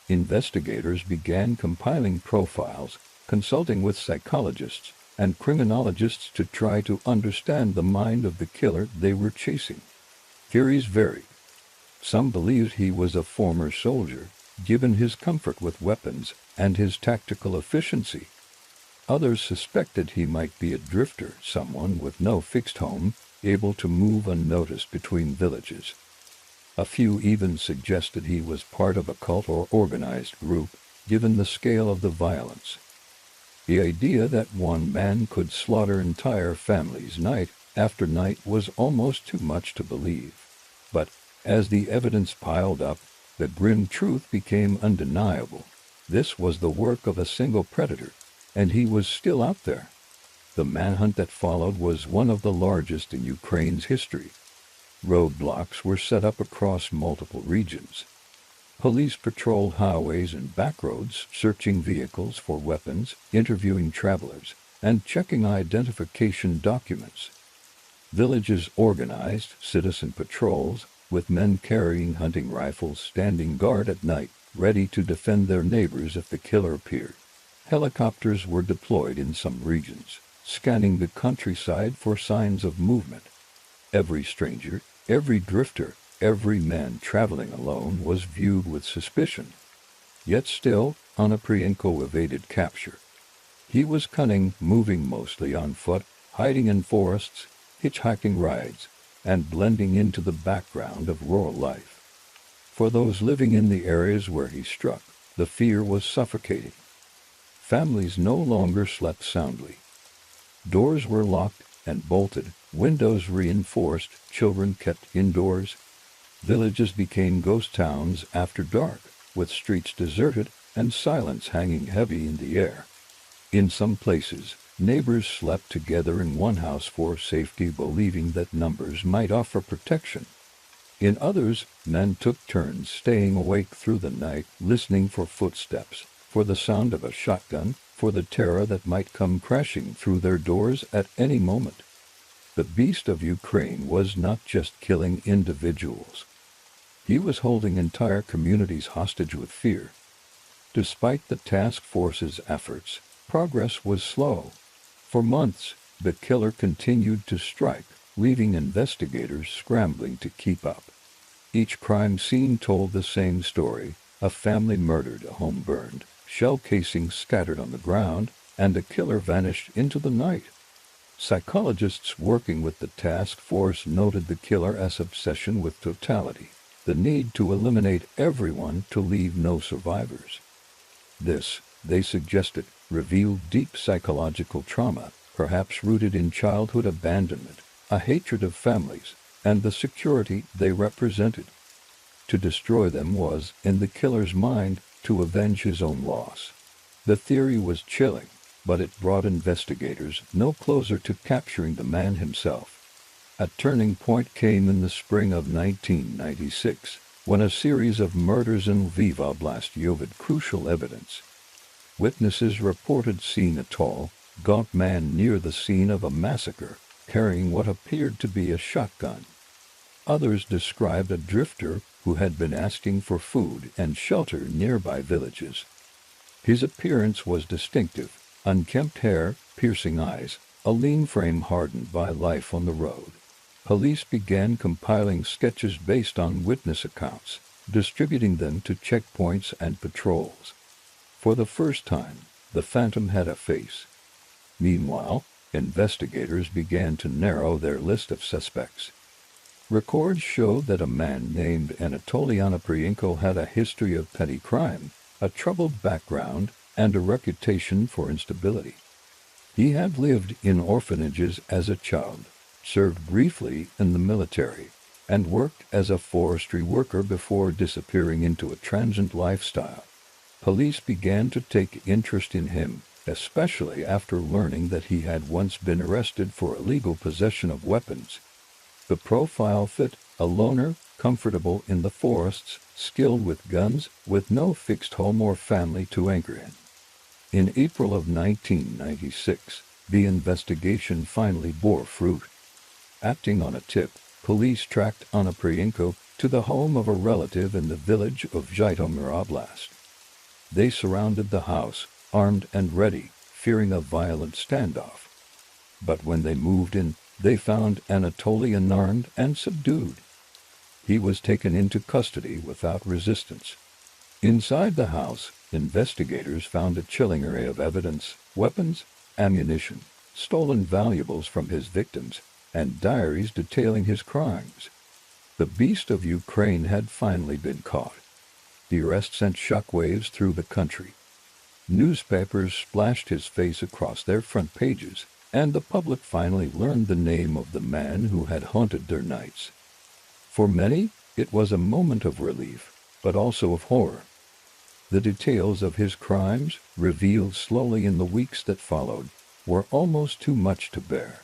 Investigators began compiling profiles, consulting with psychologists and criminologists to try to understand the mind of the killer they were chasing. Theories varied. Some believed he was a former soldier, given his comfort with weapons and his tactical efficiency. Others suspected he might be a drifter, someone with no fixed home, able to move unnoticed between villages. A few even suggested he was part of a cult or organized group, given the scale of the violence. The idea that one man could slaughter entire families night after night was almost too much to believe. But as the evidence piled up, the grim truth became undeniable. This was the work of a single predator, and he was still out there. The manhunt that followed was one of the largest in Ukraine's history. Roadblocks were set up across multiple regions. Police patrolled highways and backroads, searching vehicles for weapons, interviewing travelers, and checking identification documents. Villages organized citizen patrols, with men carrying hunting rifles standing guard at night, ready to defend their neighbors if the killer appeared. Helicopters were deployed in some regions, scanning the countryside for signs of movement. Every stranger, every drifter, every man traveling alone was viewed with suspicion. Yet still, Onoprienko evaded capture. He was cunning, moving mostly on foot, hiding in forests, hitchhiking rides, and blending into the background of rural life. For those living in the areas where he struck, the fear was suffocating. Families no longer slept soundly. Doors were locked and bolted, windows reinforced, children kept indoors. Villages became ghost towns after dark, with streets deserted and silence hanging heavy in the air. In some places, neighbors slept together in one house for safety, believing that numbers might offer protection. In others, men took turns staying awake through the night, listening for footsteps, for the sound of a shotgun, for the terror that might come crashing through their doors at any moment. The Beast of Ukraine was not just killing individuals. He was holding entire communities hostage with fear. Despite the task force's efforts, progress was slow. For months, the killer continued to strike, leaving investigators scrambling to keep up. Each crime scene told the same story: a family murdered, a home burned, shell casings scattered on the ground, and the killer vanished into the night. Psychologists working with the task force noted the killer's obsession with totality, the need to eliminate everyone to leave no survivors. This, they suggested, revealed deep psychological trauma, perhaps rooted in childhood abandonment, a hatred of families, and the security they represented. To destroy them was, in the killer's mind, to avenge his own loss. The theory was chilling, but it brought investigators no closer to capturing the man himself. A turning point came in the spring of 1996, when a series of murders in Lviv Oblast yielded crucial evidence. Witnesses reported seeing a tall, gaunt man near the scene of a massacre, carrying what appeared to be a shotgun. Others described a drifter who had been asking for food and shelter in nearby villages. His appearance was distinctive: unkempt hair, piercing eyes, a lean frame hardened by life on the road. Police began compiling sketches based on witness accounts, distributing them to checkpoints and patrols. For the first time, the phantom had a face. Meanwhile, investigators began to narrow their list of suspects. Records showed that a man named Anatoly Onoprienko had a history of petty crime, a troubled background, and a reputation for instability. He had lived in orphanages as a child, served briefly in the military, and worked as a forestry worker before disappearing into a transient lifestyle. Police began to take interest in him, especially after learning that he had once been arrested for illegal possession of weapons. The profile fit: a loner, comfortable in the forests, skilled with guns, with no fixed home or family to anchor in. In April of 1996, the investigation finally bore fruit. Acting on a tip, police tracked Onoprienko to the home of a relative in the village of Zhytomyr Oblast. They surrounded the house, armed and ready, fearing a violent standoff. But when they moved in, they found Anatoly unarmed and subdued. He was taken into custody without resistance. Inside the house, investigators found a chilling array of evidence: weapons, ammunition, stolen valuables from his victims, and diaries detailing his crimes. The beast of Ukraine had finally been caught. The arrest sent shockwaves through the country. Newspapers splashed his face across their front pages, and the public finally learned the name of the man who had haunted their nights. For many, it was a moment of relief, but also of horror. The details of his crimes, revealed slowly in the weeks that followed, were almost too much to bear.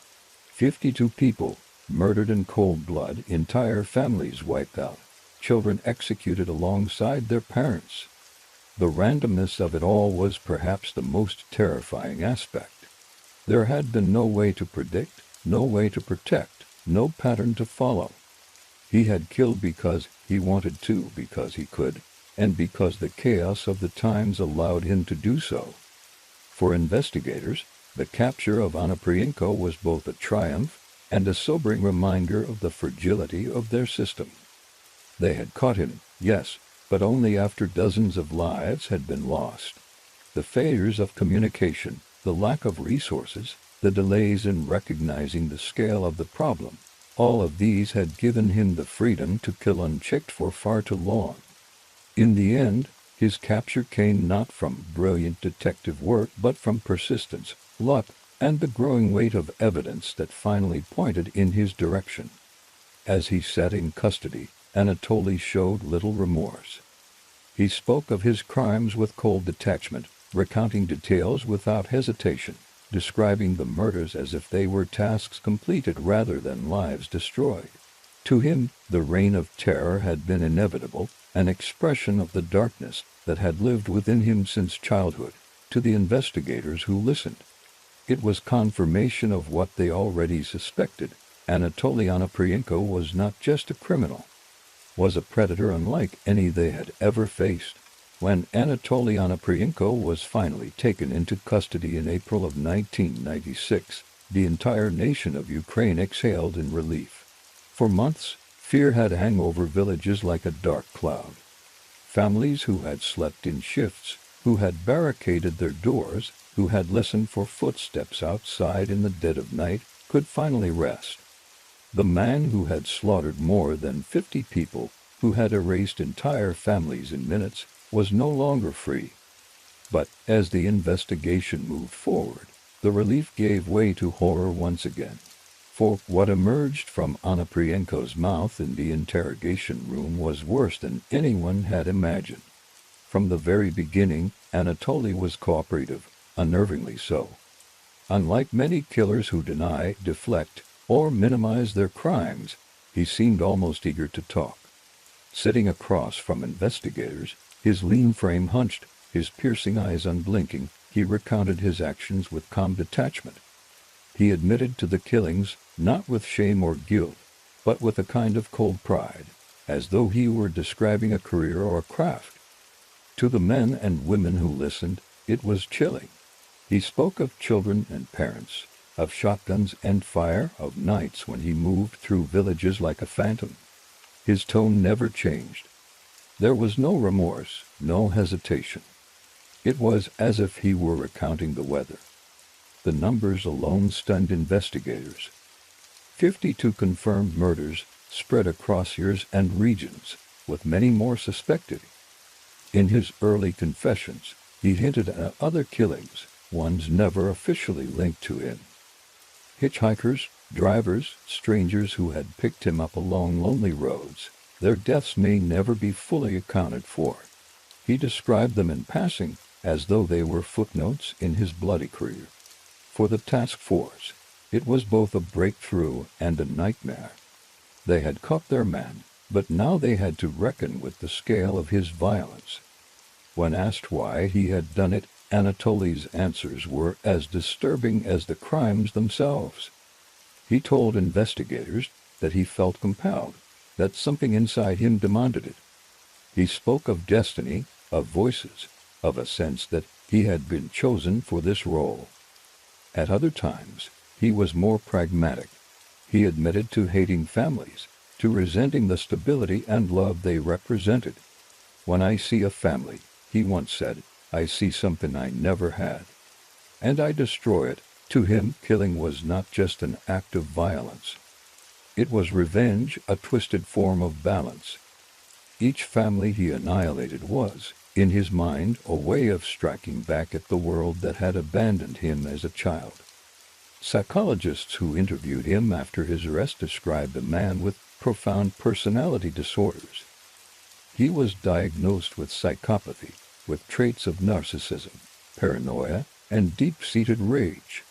52 people murdered in cold blood, entire families wiped out, children executed alongside their parents. The randomness of it all was perhaps the most terrifying aspect. There had been no way to predict, no way to protect, no pattern to follow. He had killed because he wanted to, because he could, and because the chaos of the times allowed him to do so. For investigators, the capture of Onoprienko was both a triumph and a sobering reminder of the fragility of their system. They had caught him, yes, but only after dozens of lives had been lost. The failures of communication, the lack of resources, the delays in recognizing the scale of the problem, all of these had given him the freedom to kill unchecked for far too long. In the end, his capture came not from brilliant detective work but from persistence, luck, and the growing weight of evidence that finally pointed in his direction. As he sat in custody, Anatoly showed little remorse. He spoke of his crimes with cold detachment, recounting details without hesitation, describing the murders as if they were tasks completed rather than lives destroyed. To him, the reign of terror had been inevitable, an expression of the darkness that had lived within him since childhood. To the investigators who listened, it was confirmation of what they already suspected. Anatoly Onoprienko was not just a criminal, was a predator unlike any they had ever faced. When Anatoly Onoprienko was finally taken into custody in April of 1996, the entire nation of Ukraine exhaled in relief. For months, fear had hung over villages like a dark cloud. Families who had slept in shifts, who had barricaded their doors, who had listened for footsteps outside in the dead of night, could finally rest. The man who had slaughtered more than 50 people, who had erased entire families in minutes, was no longer free. But as the investigation moved forward, the relief gave way to horror once again. For what emerged from Onoprienko's mouth in the interrogation room was worse than anyone had imagined. From the very beginning, Anatoly was cooperative, unnervingly so. Unlike many killers who deny, deflect, or minimize their crimes, he seemed almost eager to talk. Sitting across from investigators, his lean frame hunched, his piercing eyes unblinking, he recounted his actions with calm detachment. He admitted to the killings, not with shame or guilt, but with a kind of cold pride, as though he were describing a career or a craft. To the men and women who listened, it was chilling. He spoke of children and parents, of shotguns and fire, of nights when he moved through villages like a phantom. His tone never changed. There was no remorse, no hesitation. It was as if he were recounting the weather. The numbers alone stunned investigators. 52 confirmed murders spread across years and regions, with many more suspected. In his early confessions, he hinted at other killings, ones never officially linked to him. Hitchhikers, drivers, strangers who had picked him up along lonely roads, their deaths may never be fully accounted for. He described them in passing, as though they were footnotes in his bloody career. For the task force, it was both a breakthrough and a nightmare. They had caught their man, but now they had to reckon with the scale of his violence. When asked why he had done it, Anatoly's answers were as disturbing as the crimes themselves. He told investigators that he felt compelled, that something inside him demanded it. He spoke of destiny, of voices, of a sense that he had been chosen for this role. At other times, he was more pragmatic. He admitted to hating families, to resenting the stability and love they represented. "When I see a family," he once said, "I see something I never had. And I destroy it." To him, killing was not just an act of violence. It was revenge, a twisted form of balance. Each family he annihilated was, in his mind, a way of striking back at the world that had abandoned him as a child. Psychologists who interviewed him after his arrest described a man with profound personality disorders. He was diagnosed with psychopathy, with traits of narcissism, paranoia, and deep-seated rage.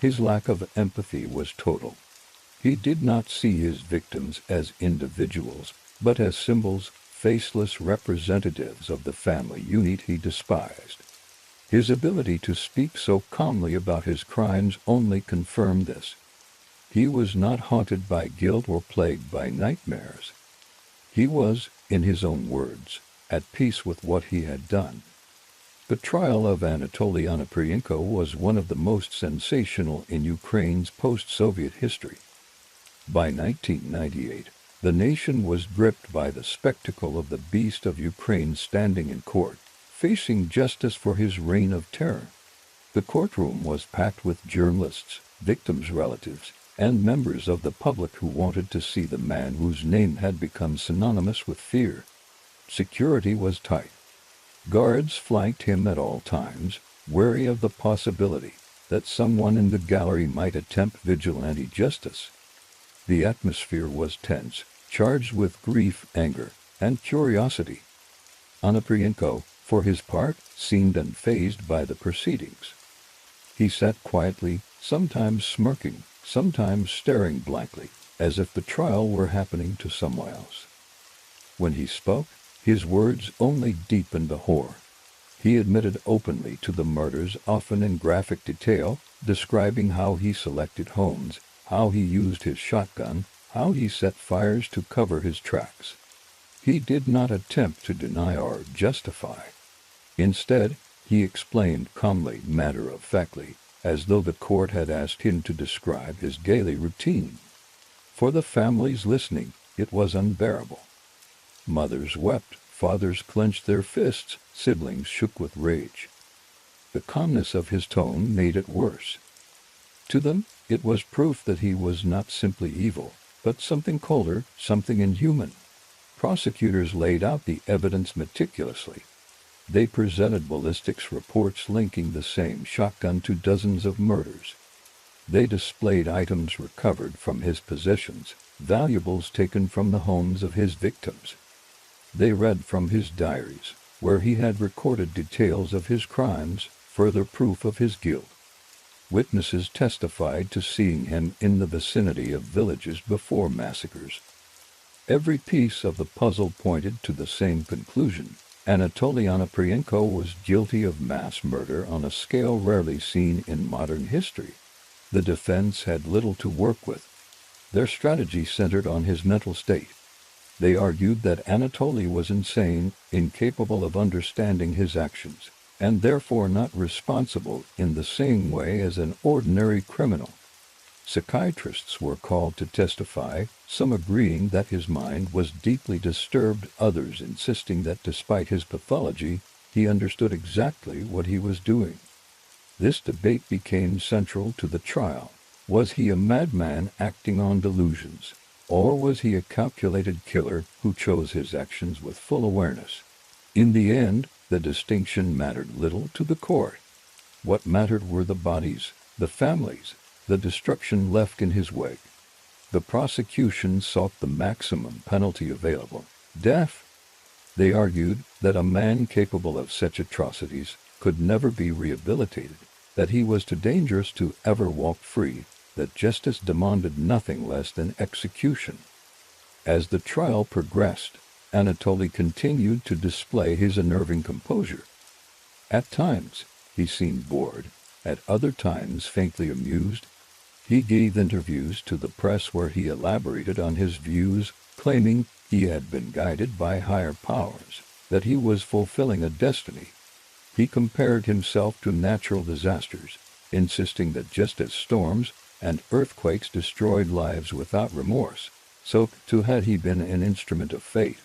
His lack of empathy was total. He did not see his victims as individuals, but as symbols, faceless representatives of the family unit he despised. His ability to speak so calmly about his crimes only confirmed this. He was not haunted by guilt or plagued by nightmares. He was, in his own words, at peace with what he had done. The trial of Anatoly Onoprienko was one of the most sensational in Ukraine's post-Soviet history. By 1998, the nation was gripped by the spectacle of the beast of Ukraine standing in court, facing justice for his reign of terror. The courtroom was packed with journalists, victims' relatives, and members of the public who wanted to see the man whose name had become synonymous with fear. Security was tight. Guards flanked him at all times, wary of the possibility that someone in the gallery might attempt vigilante justice. The atmosphere was tense, charged with grief, anger, and curiosity. Onoprienko, for his part, seemed unfazed by the proceedings. He sat quietly, sometimes smirking, sometimes staring blankly, as if the trial were happening to someone else. When he spoke, his words only deepened the horror. He admitted openly to the murders, often in graphic detail, describing how he selected homes, how he used his shotgun, how he set fires to cover his tracks. He did not attempt to deny or justify. Instead, he explained calmly, matter-of-factly, as though the court had asked him to describe his daily routine. For the families listening, it was unbearable. Mothers wept, fathers clenched their fists, siblings shook with rage. The calmness of his tone made it worse. To them, it was proof that he was not simply evil, but something colder, something inhuman. Prosecutors laid out the evidence meticulously. They presented ballistics reports linking the same shotgun to dozens of murders. They displayed items recovered from his possessions, valuables taken from the homes of his victims. They read from his diaries, where he had recorded details of his crimes, further proof of his guilt. Witnesses testified to seeing him in the vicinity of villages before massacres. Every piece of the puzzle pointed to the same conclusion. Anatoly Onoprienko was guilty of mass murder on a scale rarely seen in modern history. The defense had little to work with. Their strategy centered on his mental state. They argued that Anatoly was insane, incapable of understanding his actions, and therefore not responsible in the same way as an ordinary criminal. Psychiatrists were called to testify, some agreeing that his mind was deeply disturbed, others insisting that despite his pathology, he understood exactly what he was doing. This debate became central to the trial. Was he a madman acting on delusions, or was he a calculated killer who chose his actions with full awareness? In the end, the distinction mattered little to the court. What mattered were the bodies, the families, the destruction left in his wake. The prosecution sought the maximum penalty available, death. They argued that a man capable of such atrocities could never be rehabilitated, that he was too dangerous to ever walk free, that justice demanded nothing less than execution. As the trial progressed, Anatoly continued to display his unnerving composure. At times, he seemed bored, at other times faintly amused. He gave interviews to the press where he elaborated on his views, claiming he had been guided by higher powers, that he was fulfilling a destiny. He compared himself to natural disasters, insisting that just as storms and earthquakes destroyed lives without remorse, so too had he been an instrument of fate.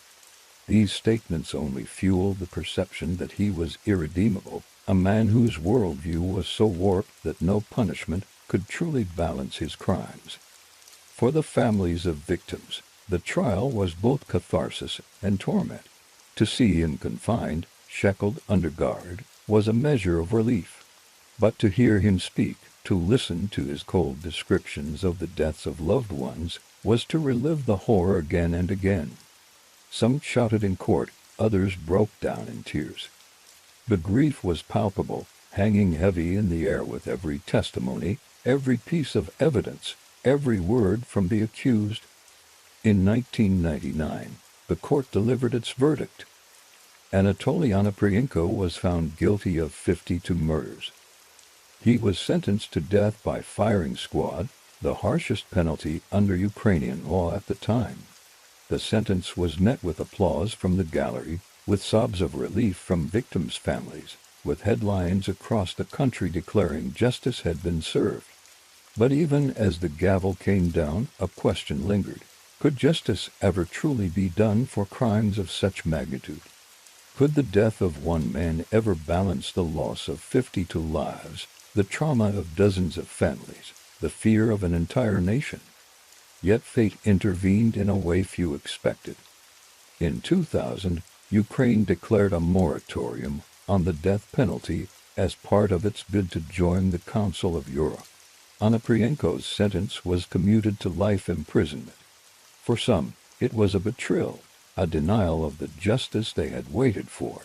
These statements only fueled the perception that he was irredeemable, a man whose worldview was so warped that no punishment could truly balance his crimes. For the families of victims, the trial was both catharsis and torment. To see him confined, shackled under guard, was a measure of relief. But to hear him speak, to listen to his cold descriptions of the deaths of loved ones, was to relive the horror again and again. Some shouted in court, others broke down in tears. The grief was palpable, hanging heavy in the air with every testimony, every piece of evidence, every word from the accused. In 1999, the court delivered its verdict. Anatoly Onoprienko was found guilty of 52 murders. He was sentenced to death by firing squad, the harshest penalty under Ukrainian law at the time. The sentence was met with applause from the gallery, with sobs of relief from victims' families, with headlines across the country declaring justice had been served. But even as the gavel came down, a question lingered. Could justice ever truly be done for crimes of such magnitude? Could the death of one man ever balance the loss of 52 lives, the trauma of dozens of families, the fear of an entire nation? Yet fate intervened in a way few expected. In 2000, Ukraine declared a moratorium on the death penalty as part of its bid to join the Council of Europe. Onoprienko's sentence was commuted to life imprisonment. For some, it was a betrayal, a denial of the justice they had waited for.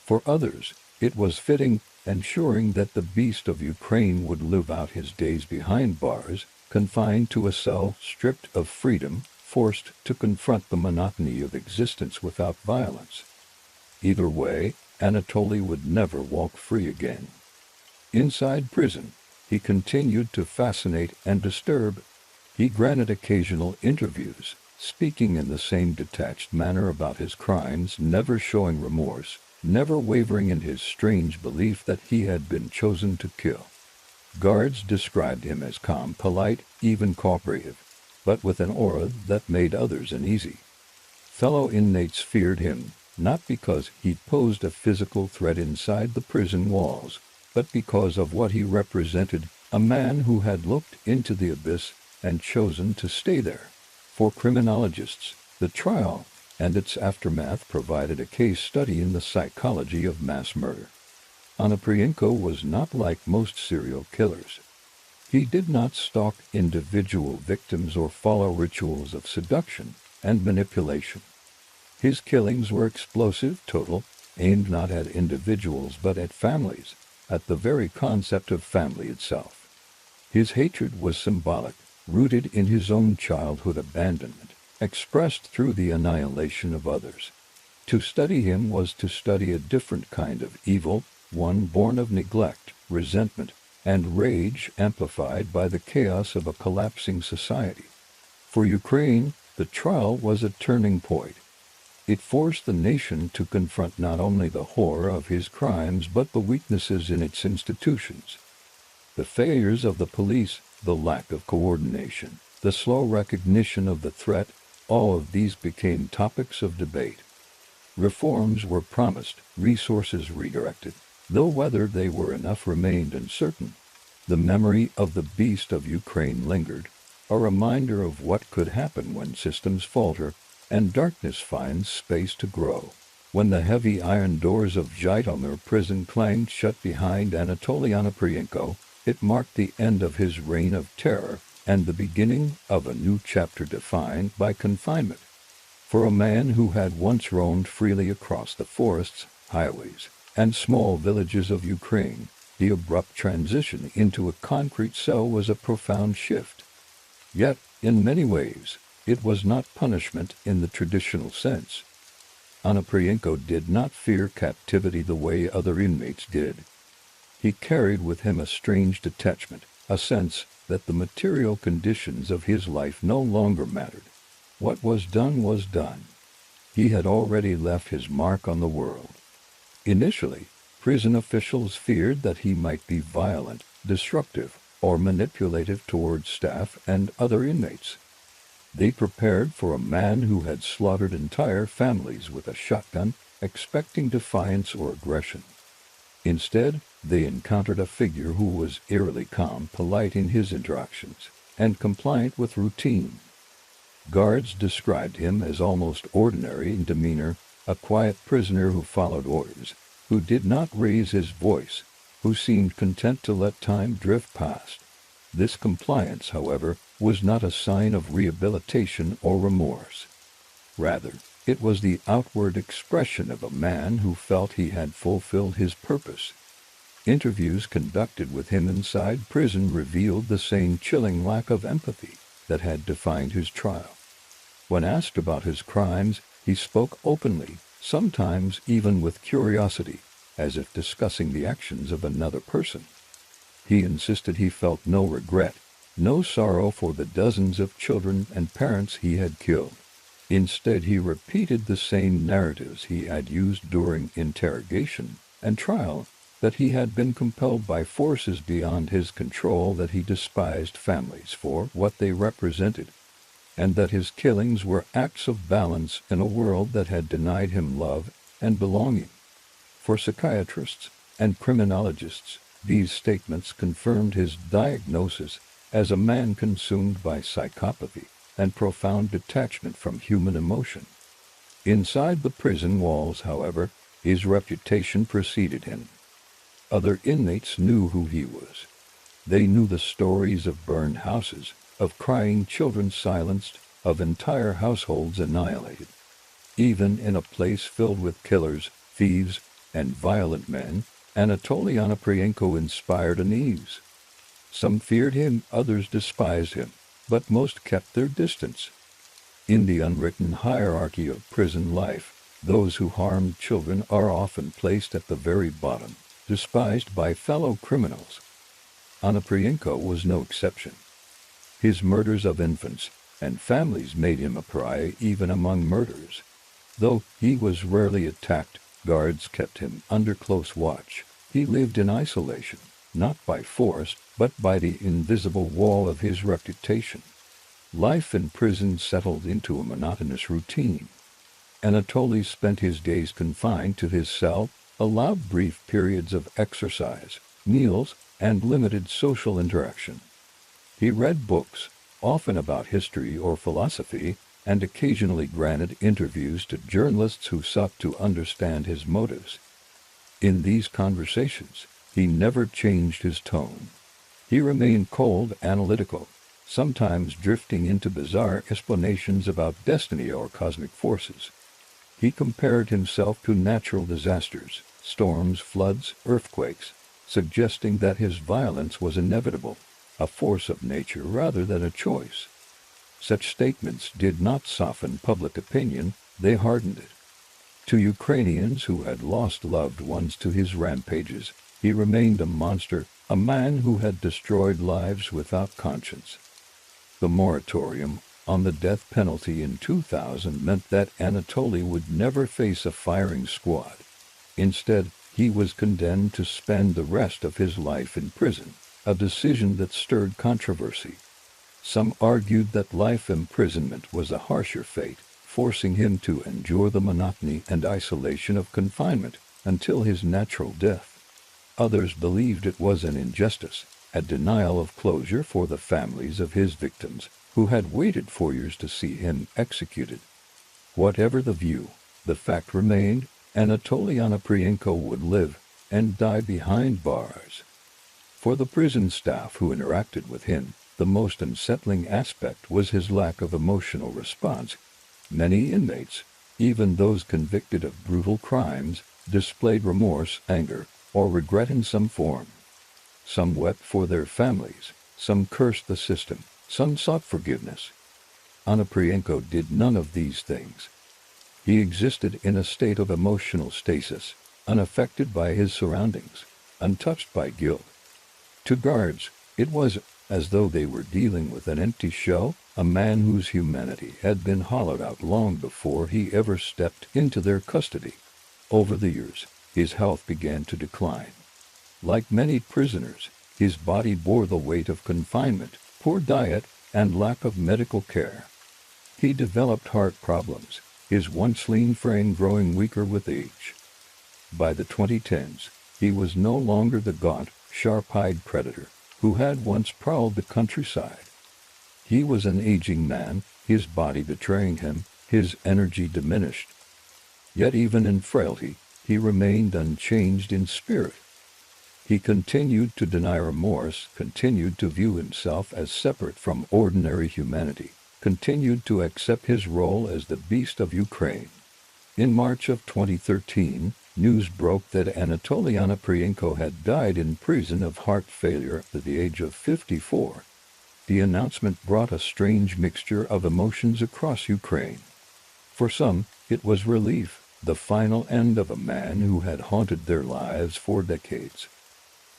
For others, it was fitting, ensuring that the beast of Ukraine would live out his days behind bars, confined to a cell, stripped of freedom, forced to confront the monotony of existence without violence. Either way, Anatoly would never walk free again. Inside prison, he continued to fascinate and disturb. He granted occasional interviews, speaking in the same detached manner about his crimes, never showing remorse, never wavering in his strange belief that he had been chosen to kill. Guards described him as calm, polite, even cooperative, but with an aura that made others uneasy. Fellow inmates feared him, not because he posed a physical threat inside the prison walls, but because of what he represented, a man who had looked into the abyss and chosen to stay there. For criminologists, the trial and its aftermath provided a case study in the psychology of mass murder. Onoprienko was not like most serial killers. He did not stalk individual victims or follow rituals of seduction and manipulation. His killings were explosive, total, aimed not at individuals but at families, at the very concept of family itself. His hatred was symbolic, rooted in his own childhood abandonment, expressed through the annihilation of others. To study him was to study a different kind of evil, one born of neglect, resentment, and rage amplified by the chaos of a collapsing society. For Ukraine, the trial was a turning point. It forced the nation to confront not only the horror of his crimes but the weaknesses in its institutions. The failures of the police, the lack of coordination, the slow recognition of the threat, all of these became topics of debate. Reforms were promised, resources redirected, though whether they were enough remained uncertain. The memory of the beast of Ukraine lingered, a reminder of what could happen when systems falter and darkness finds space to grow. When the heavy iron doors of Zhytomyr prison clanged shut behind Anatoly Onoprienko, it marked the end of his reign of terror and the beginning of a new chapter defined by confinement. For a man who had once roamed freely across the forests, highways, and small villages of Ukraine, the abrupt transition into a concrete cell was a profound shift. Yet, in many ways, it was not punishment in the traditional sense. Onoprienko did not fear captivity the way other inmates did. He carried with him a strange detachment, a sense that the material conditions of his life no longer mattered. What was done was done. He had already left his mark on the world. Initially, prison officials feared that he might be violent, destructive, or manipulative towards staff and other inmates. They prepared for a man who had slaughtered entire families with a shotgun, expecting defiance or aggression. Instead, they encountered a figure who was eerily calm, polite in his interactions, and compliant with routine. Guards described him as almost ordinary in demeanor, a quiet prisoner who followed orders, who did not raise his voice, who seemed content to let time drift past. This compliance, however, was not a sign of rehabilitation or remorse. Rather, it was the outward expression of a man who felt he had fulfilled his purpose. Interviews conducted with him inside prison revealed the same chilling lack of empathy that had defined his trial. When asked about his crimes, he spoke openly, sometimes even with curiosity, as if discussing the actions of another person. He insisted he felt no regret, no sorrow for the dozens of children and parents he had killed. Instead, he repeated the same narratives he had used during interrogation and trial, that he had been compelled by forces beyond his control, that he despised families for what they represented, and that his killings were acts of balance in a world that had denied him love and belonging. For psychiatrists and criminologists, these statements confirmed his diagnosis as a man consumed by psychopathy and profound detachment from human emotion. Inside the prison walls, however, his reputation preceded him. Other inmates knew who he was. They knew the stories of burned houses, of crying children silenced, of entire households annihilated. Even in a place filled with killers, thieves, and violent men, Anatoly Onoprienko inspired unease. Some feared him, others despised him, but most kept their distance. In the unwritten hierarchy of prison life, those who harmed children are often placed at the very bottom, despised by fellow criminals. Onoprienko was no exception. His murders of infants and families made him a pariah even among murderers. Though he was rarely attacked, guards kept him under close watch. He lived in isolation, not by force, but by the invisible wall of his reputation. Life in prison settled into a monotonous routine. Anatoly spent his days confined to his cell, allowed brief periods of exercise, meals, and limited social interaction. He read books, often about history or philosophy, and occasionally granted interviews to journalists who sought to understand his motives. In these conversations, he never changed his tone. He remained cold, analytical, sometimes drifting into bizarre explanations about destiny or cosmic forces. He compared himself to natural disasters, storms, floods, earthquakes, suggesting that his violence was inevitable, a force of nature rather than a choice. Such statements did not soften public opinion, they hardened it. To Ukrainians who had lost loved ones to his rampages, he remained a monster, a man who had destroyed lives without conscience. The moratorium on the death penalty in 2000 meant that Anatoly would never face a firing squad. Instead, he was condemned to spend the rest of his life in prison, a decision that stirred controversy. Some argued that life imprisonment was a harsher fate, forcing him to endure the monotony and isolation of confinement until his natural death. Others believed it was an injustice, a denial of closure for the families of his victims, who had waited for years to see him executed. Whatever the view, the fact remained, Anatoly Onoprienko would live and die behind bars. For the prison staff who interacted with him, the most unsettling aspect was his lack of emotional response. Many inmates, even those convicted of brutal crimes, displayed remorse, anger, or regret in some form. Some wept for their families, some cursed the system, some sought forgiveness. Onoprienko did none of these things. He existed in a state of emotional stasis, unaffected by his surroundings, untouched by guilt. To guards, it was as though they were dealing with an empty shell, a man whose humanity had been hollowed out long before he ever stepped into their custody. Over the years, his health began to decline. Like many prisoners, his body bore the weight of confinement, poor diet, and lack of medical care. He developed heart problems, his once lean frame growing weaker with age. By the 2010s, he was no longer the gaunt, sharp-eyed predator who had once prowled the countryside. He was an aging man, his body betraying him, his energy diminished. Yet even in frailty, he remained unchanged in spirit. He continued to deny remorse, continued to view himself as separate from ordinary humanity, continued to accept his role as the beast of Ukraine. In March of 2013, news broke that Anatoly Onoprienko had died in prison of heart failure at the age of 54. The announcement brought a strange mixture of emotions across Ukraine. For some, it was relief, the final end of a man who had haunted their lives for decades.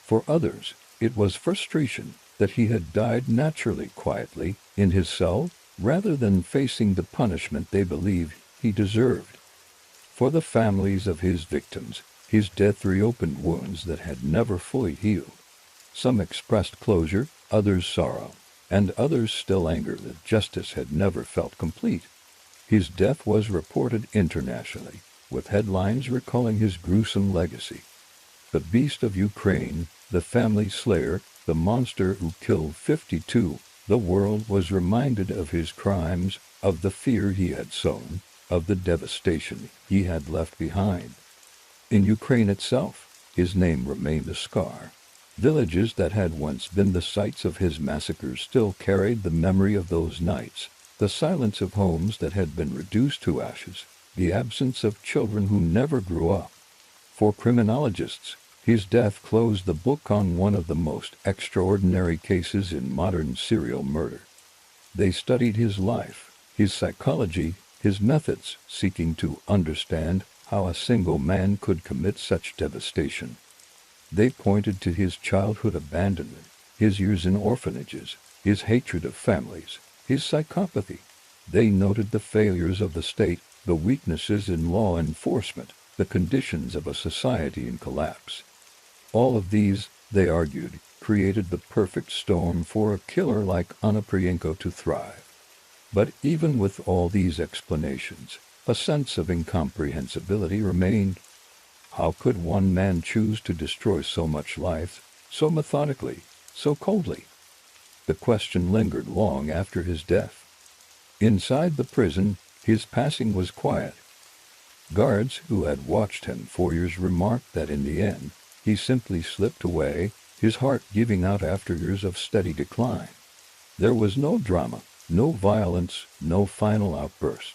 For others, it was frustration that he had died naturally, quietly, in his cell, rather than facing the punishment they believed he deserved. For the families of his victims, his death reopened wounds that had never fully healed. Some expressed closure, others sorrow, and others still anger that justice had never felt complete. His death was reported internationally, with headlines recalling his gruesome legacy. The beast of Ukraine, the family slayer, the monster who killed 52, the world was reminded of his crimes, of the fear he had sown, of the devastation he had left behind. In Ukraine itself, his name remained a scar. Villages that had once been the sites of his massacres still carried the memory of those nights, the silence of homes that had been reduced to ashes, the absence of children who never grew up. For criminologists, his death closed the book on one of the most extraordinary cases in modern serial murder. They studied his life, his psychology, his methods, seeking to understand how a single man could commit such devastation. They pointed to his childhood abandonment, his years in orphanages, his hatred of families, his psychopathy. They noted the failures of the state, the weaknesses in law enforcement, the conditions of a society in collapse. All of these, they argued, created the perfect storm for a killer like Onoprienko to thrive. But even with all these explanations, a sense of incomprehensibility remained. How could one man choose to destroy so much life, so methodically, so coldly? The question lingered long after his death. Inside the prison, his passing was quiet. Guards who had watched him for years remarked that in the end, he simply slipped away, his heart giving out after years of steady decline. There was no drama, no violence, no final outburst.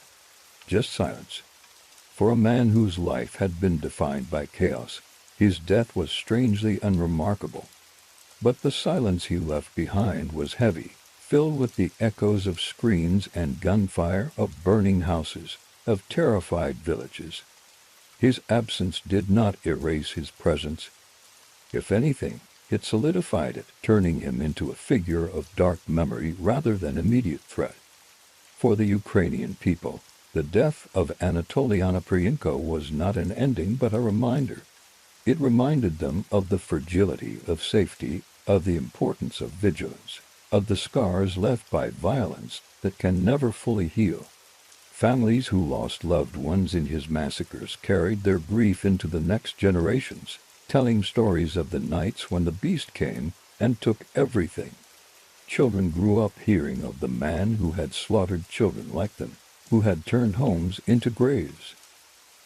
Just silence. For a man whose life had been defined by chaos, his death was strangely unremarkable. But the silence he left behind was heavy, filled with the echoes of screams and gunfire, of burning houses, of terrified villages. His absence did not erase his presence. If anything, it solidified it, turning him into a figure of dark memory rather than immediate threat. For the Ukrainian people, the death of Anatoly Onoprienko was not an ending but a reminder. It reminded them of the fragility of safety, of the importance of vigilance, of the scars left by violence that can never fully heal. Families who lost loved ones in his massacres carried their grief into the next generations, telling stories of the nights when the beast came and took everything. Children grew up hearing of the man who had slaughtered children like them, who had turned homes into graves.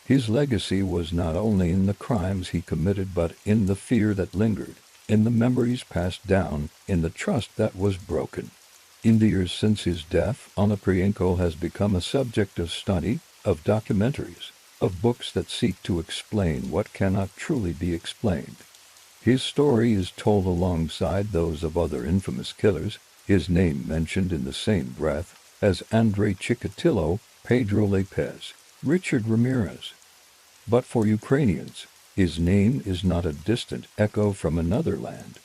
His legacy was not only in the crimes he committed but in the fear that lingered, in the memories passed down, in the trust that was broken. In the years since his death, Onoprienko has become a subject of study, of documentaries, of books that seek to explain what cannot truly be explained. His story is told alongside those of other infamous killers, his name mentioned in the same breath as Andrei Chikatilo, Pedro Lopez, Richard Ramirez. But for Ukrainians, his name is not a distant echo from another land.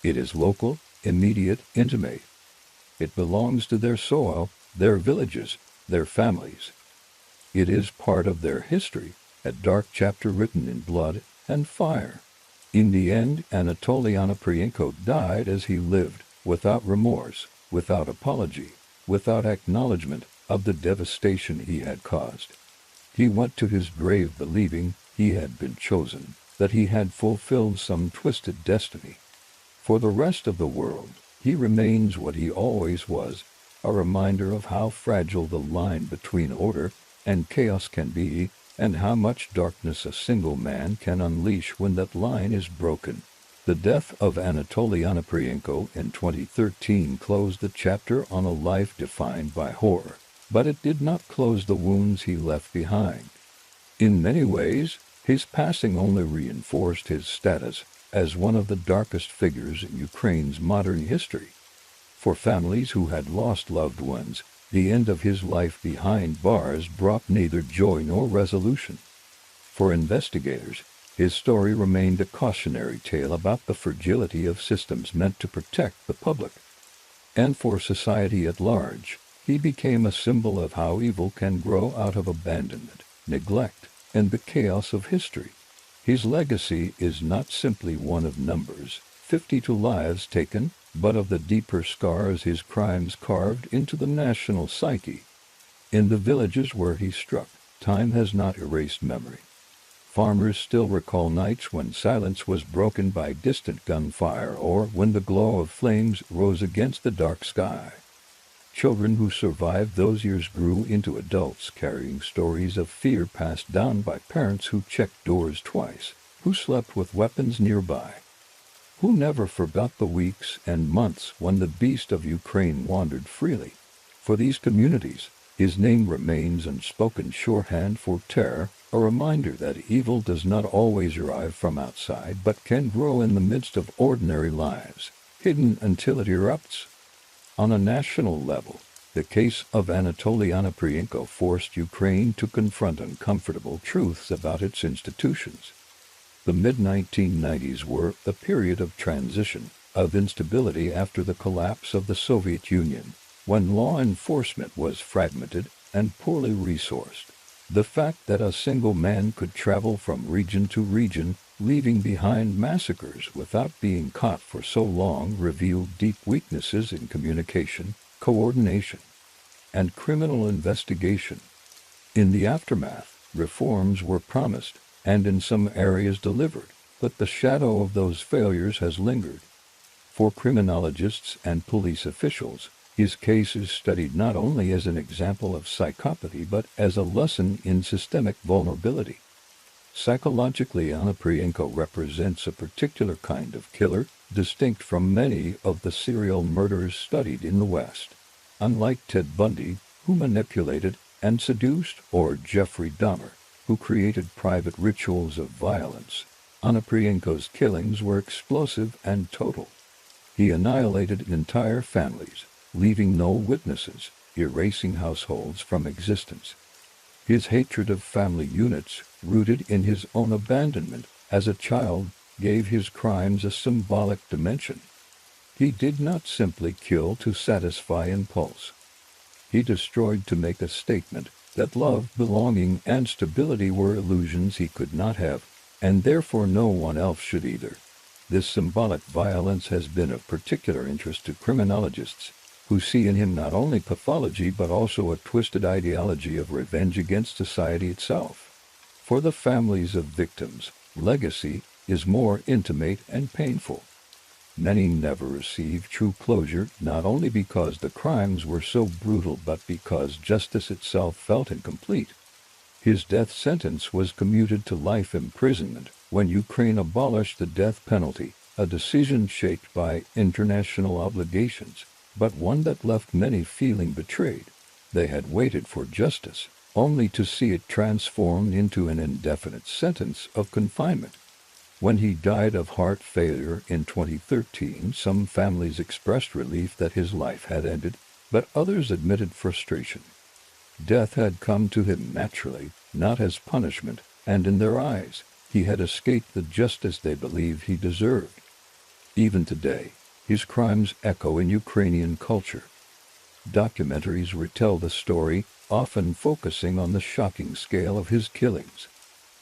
It is local, immediate, intimate. It belongs to their soil, their villages, their families. It is part of their history, a dark chapter written in blood and fire. In the end, Anatoly Onoprienko died as he lived, without remorse, without apology, without acknowledgement of the devastation he had caused. He went to his grave believing he had been chosen, that he had fulfilled some twisted destiny. For the rest of the world, he remains what he always was, a reminder of how fragile the line between order and chaos can be, and how much darkness a single man can unleash when that line is broken. The death of Anatoly Onoprienko in 2013 closed the chapter on a life defined by horror, but it did not close the wounds he left behind. In many ways, his passing only reinforced his status as one of the darkest figures in Ukraine's modern history. For families who had lost loved ones, the end of his life behind bars brought neither joy nor resolution. For investigators, his story remained a cautionary tale about the fragility of systems meant to protect the public. And for society at large, he became a symbol of how evil can grow out of abandonment, neglect, and the chaos of history. His legacy is not simply one of numbers, 52 lives taken, but of the deeper scars his crimes carved into the national psyche. In the villages where he struck, time has not erased memory. Farmers still recall nights when silence was broken by distant gunfire or when the glow of flames rose against the dark sky. Children who survived those years grew into adults carrying stories of fear passed down by parents who checked doors twice, who slept with weapons nearby, who never forgot the weeks and months when the beast of Ukraine wandered freely. For these communities, his name remains unspoken shorthand for terror, a reminder that evil does not always arrive from outside but can grow in the midst of ordinary lives, hidden until it erupts. On a national level, the case of Anatoly Onoprienko forced Ukraine to confront uncomfortable truths about its institutions. The mid-1990s were a period of transition, of instability after the collapse of the Soviet Union, when law enforcement was fragmented and poorly resourced. The fact that a single man could travel from region to region, leaving behind massacres without being caught for so long, revealed deep weaknesses in communication, coordination, and criminal investigation. In the aftermath, reforms were promised, and in some areas delivered, but the shadow of those failures has lingered. For criminologists and police officials, his case is studied not only as an example of psychopathy but as a lesson in systemic vulnerability. Psychologically, Onoprienko represents a particular kind of killer, distinct from many of the serial murderers studied in the West. Unlike Ted Bundy, who manipulated and seduced, or Jeffrey Dahmer, who created private rituals of violence, Onoprienko's killings were explosive and total. He annihilated entire families, leaving no witnesses, erasing households from existence. His hatred of family units, rooted in his own abandonment as a child, gave his crimes a symbolic dimension. He did not simply kill to satisfy impulse. He destroyed to make a statement that love, belonging, and stability were illusions he could not have, and therefore no one else should either. This symbolic violence has been of particular interest to criminologists, who see in him not only pathology but also a twisted ideology of revenge against society itself. For the families of victims, legacy is more intimate and painful. Many never receive true closure, not only because the crimes were so brutal but because justice itself felt incomplete. His death sentence was commuted to life imprisonment when Ukraine abolished the death penalty, a decision shaped by international obligations, but one that left many feeling betrayed. They had waited for justice, only to see it transformed into an indefinite sentence of confinement. When he died of heart failure in 2013, some families expressed relief that his life had ended, but others admitted frustration. Death had come to him naturally, not as punishment, and in their eyes, he had escaped the justice they believed he deserved. Even today, his crimes echo in Ukrainian culture. Documentaries retell the story, often focusing on the shocking scale of his killings.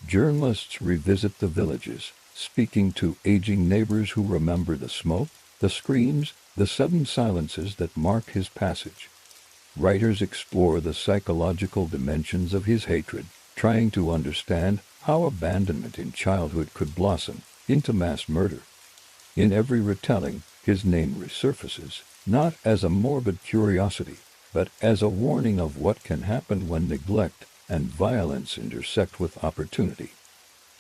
Journalists revisit the villages, speaking to aging neighbors who remember the smoke, the screams, the sudden silences that mark his passage. Writers explore the psychological dimensions of his hatred, trying to understand how abandonment in childhood could blossom into mass murder. In every retelling, his name resurfaces, not as a morbid curiosity, but as a warning of what can happen when neglect and violence intersect with opportunity.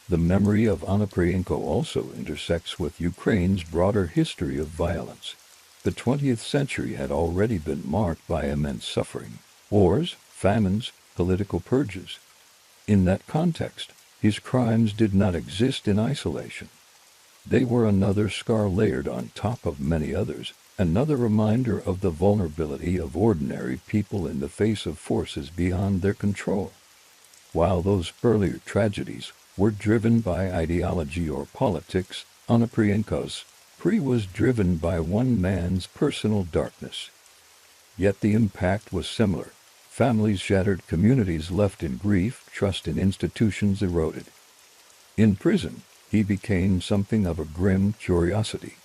The memory of Onoprienko also intersects with Ukraine's broader history of violence. The 20th century had already been marked by immense suffering, wars, famines, political purges. In that context, his crimes did not exist in isolation. They were another scar layered on top of many others, another reminder of the vulnerability of ordinary people in the face of forces beyond their control. While those earlier tragedies were driven by ideology or politics, Onoprienko's spree was driven by one man's personal darkness. Yet the impact was similar. Families shattered, communities left in grief, trust in institutions eroded. In prison, he became something of a grim curiosity.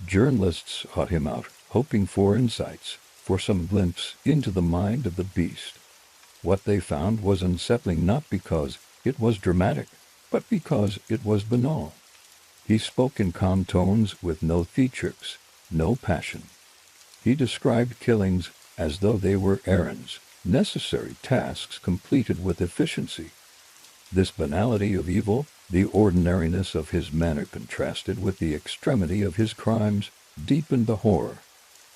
Journalists sought him out, hoping for insights, for some glimpse into the mind of the beast. What they found was unsettling, not because it was dramatic, but because it was banal. He spoke in calm tones with no theatrics, no passion. He described killings as though they were errands, necessary tasks completed with efficiency. This banality of evil, the ordinariness of his manner contrasted with the extremity of his crimes, deepened the horror.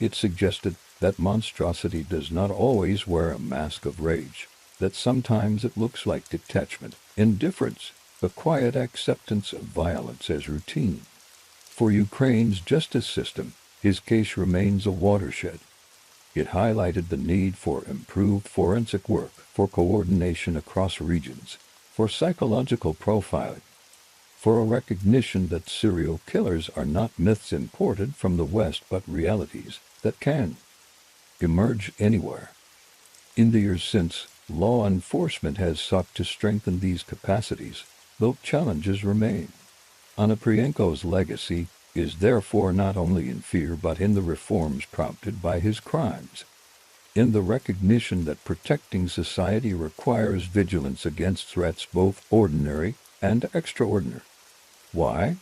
It suggested that monstrosity does not always wear a mask of rage, that sometimes it looks like detachment, indifference, the quiet acceptance of violence as routine. For Ukraine's justice system, his case remains a watershed. It highlighted the need for improved forensic work, for coordination across regions, for psychological profiling, for a recognition that serial killers are not myths imported from the West but realities that can emerge anywhere. In the years since, law enforcement has sought to strengthen these capacities, though challenges remain. Onoprienko's legacy is therefore not only in fear but in the reforms prompted by his crimes, in the recognition that protecting society requires vigilance against threats both ordinary and extraordinary. Why?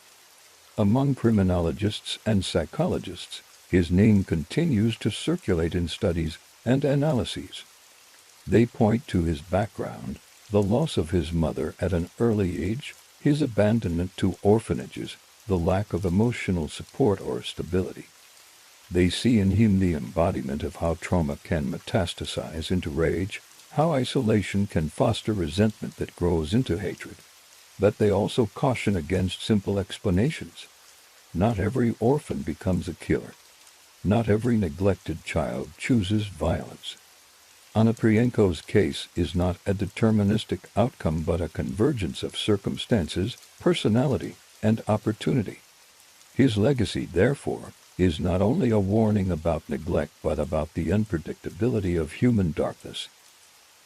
Among criminologists and psychologists, his name continues to circulate in studies and analyses. They point to his background, the loss of his mother at an early age, his abandonment to orphanages, the lack of emotional support or stability. They see in him the embodiment of how trauma can metastasize into rage, how isolation can foster resentment that grows into hatred. But they also caution against simple explanations. Not every orphan becomes a killer. Not every neglected child chooses violence. Onoprienko's case is not a deterministic outcome but a convergence of circumstances, personality, and opportunity. His legacy, therefore, is not only a warning about neglect but about the unpredictability of human darkness.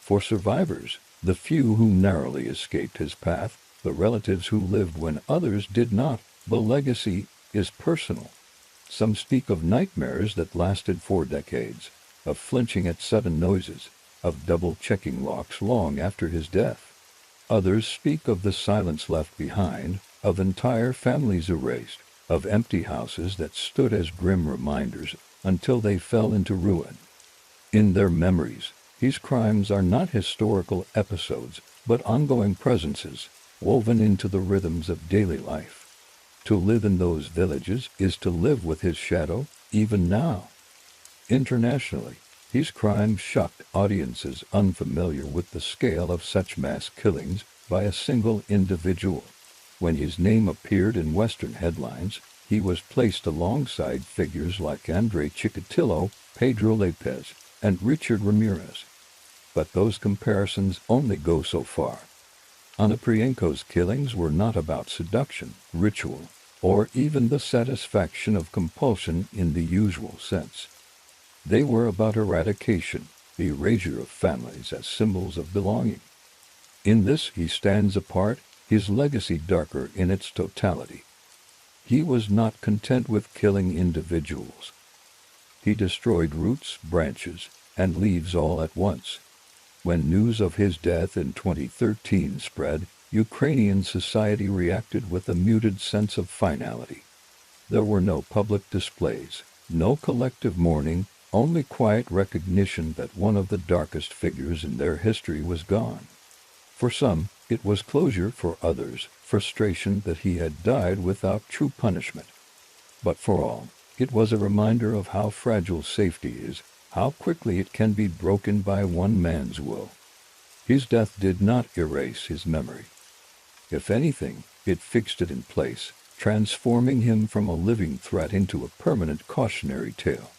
For survivors, the few who narrowly escaped his path, the relatives who lived when others did not, the legacy is personal. Some speak of nightmares that lasted for decades, of flinching at sudden noises, of double-checking locks long after his death. Others speak of the silence left behind, of entire families erased, of empty houses that stood as grim reminders until they fell into ruin. In their memories, his crimes are not historical episodes, but ongoing presences, woven into the rhythms of daily life. To live in those villages is to live with his shadow, even now. Internationally, his crimes shocked audiences unfamiliar with the scale of such mass killings by a single individual. When his name appeared in Western headlines, he was placed alongside figures like Andrei Chikatilo, Pedro Lopez, and Richard Ramirez. But those comparisons only go so far. Onoprienko's killings were not about seduction, ritual, or even the satisfaction of compulsion in the usual sense. They were about eradication, the erasure of families as symbols of belonging. In this he stands apart, his legacy darker in its totality. He was not content with killing individuals. He destroyed roots, branches, and leaves all at once. When news of his death in 2013 spread, Ukrainian society reacted with a muted sense of finality. There were no public displays, no collective mourning, only quiet recognition that one of the darkest figures in their history was gone. For some, it was closure; for others, frustration that he had died without true punishment. But for all, it was a reminder of how fragile safety is, how quickly it can be broken by one man's will. His death did not erase his memory. If anything, it fixed it in place, transforming him from a living threat into a permanent cautionary tale.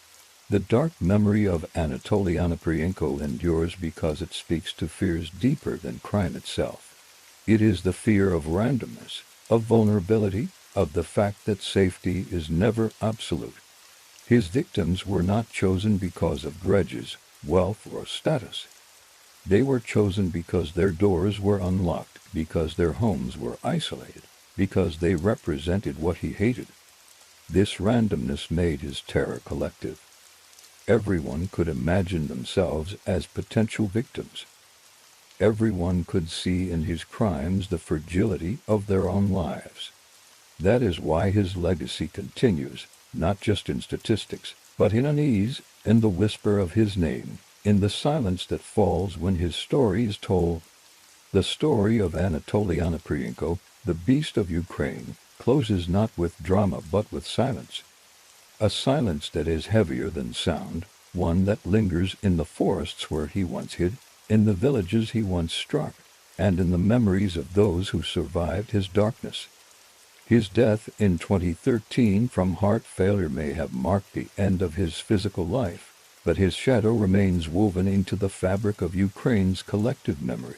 The dark memory of Anatoly Onoprienko endures because it speaks to fears deeper than crime itself. It is the fear of randomness, of vulnerability, of the fact that safety is never absolute. His victims were not chosen because of grudges, wealth, or status. They were chosen because their doors were unlocked, because their homes were isolated, because they represented what he hated. This randomness made his terror collective. Everyone could imagine themselves as potential victims. Everyone could see in his crimes the fragility of their own lives. That is why his legacy continues, not just in statistics, but in unease, in the whisper of his name, in the silence that falls when his story is told. The story of Anatoly Onoprienko, the beast of Ukraine, closes not with drama but with silence. A silence that is heavier than sound, one that lingers in the forests where he once hid, in the villages he once struck, and in the memories of those who survived his darkness. His death in 2013 from heart failure may have marked the end of his physical life, but his shadow remains woven into the fabric of Ukraine's collective memory.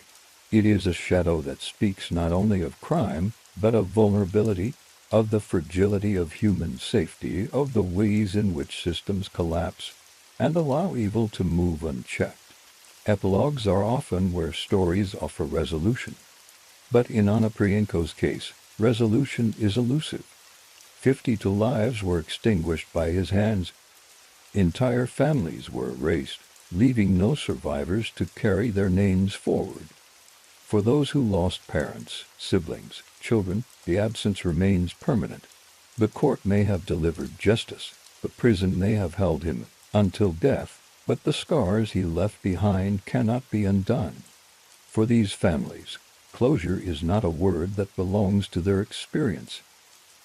It is a shadow that speaks not only of crime, but of vulnerability, of the fragility of human safety, of the ways in which systems collapse and allow evil to move unchecked. Epilogues are often where stories offer resolution. But in Onoprienko's case, resolution is elusive. 52 lives were extinguished by his hands. Entire families were erased, leaving no survivors to carry their names forward. For those who lost parents, siblings, children, the absence remains permanent. The court may have delivered justice, the prison may have held him until death, but the scars he left behind cannot be undone. For these families, closure is not a word that belongs to their experience.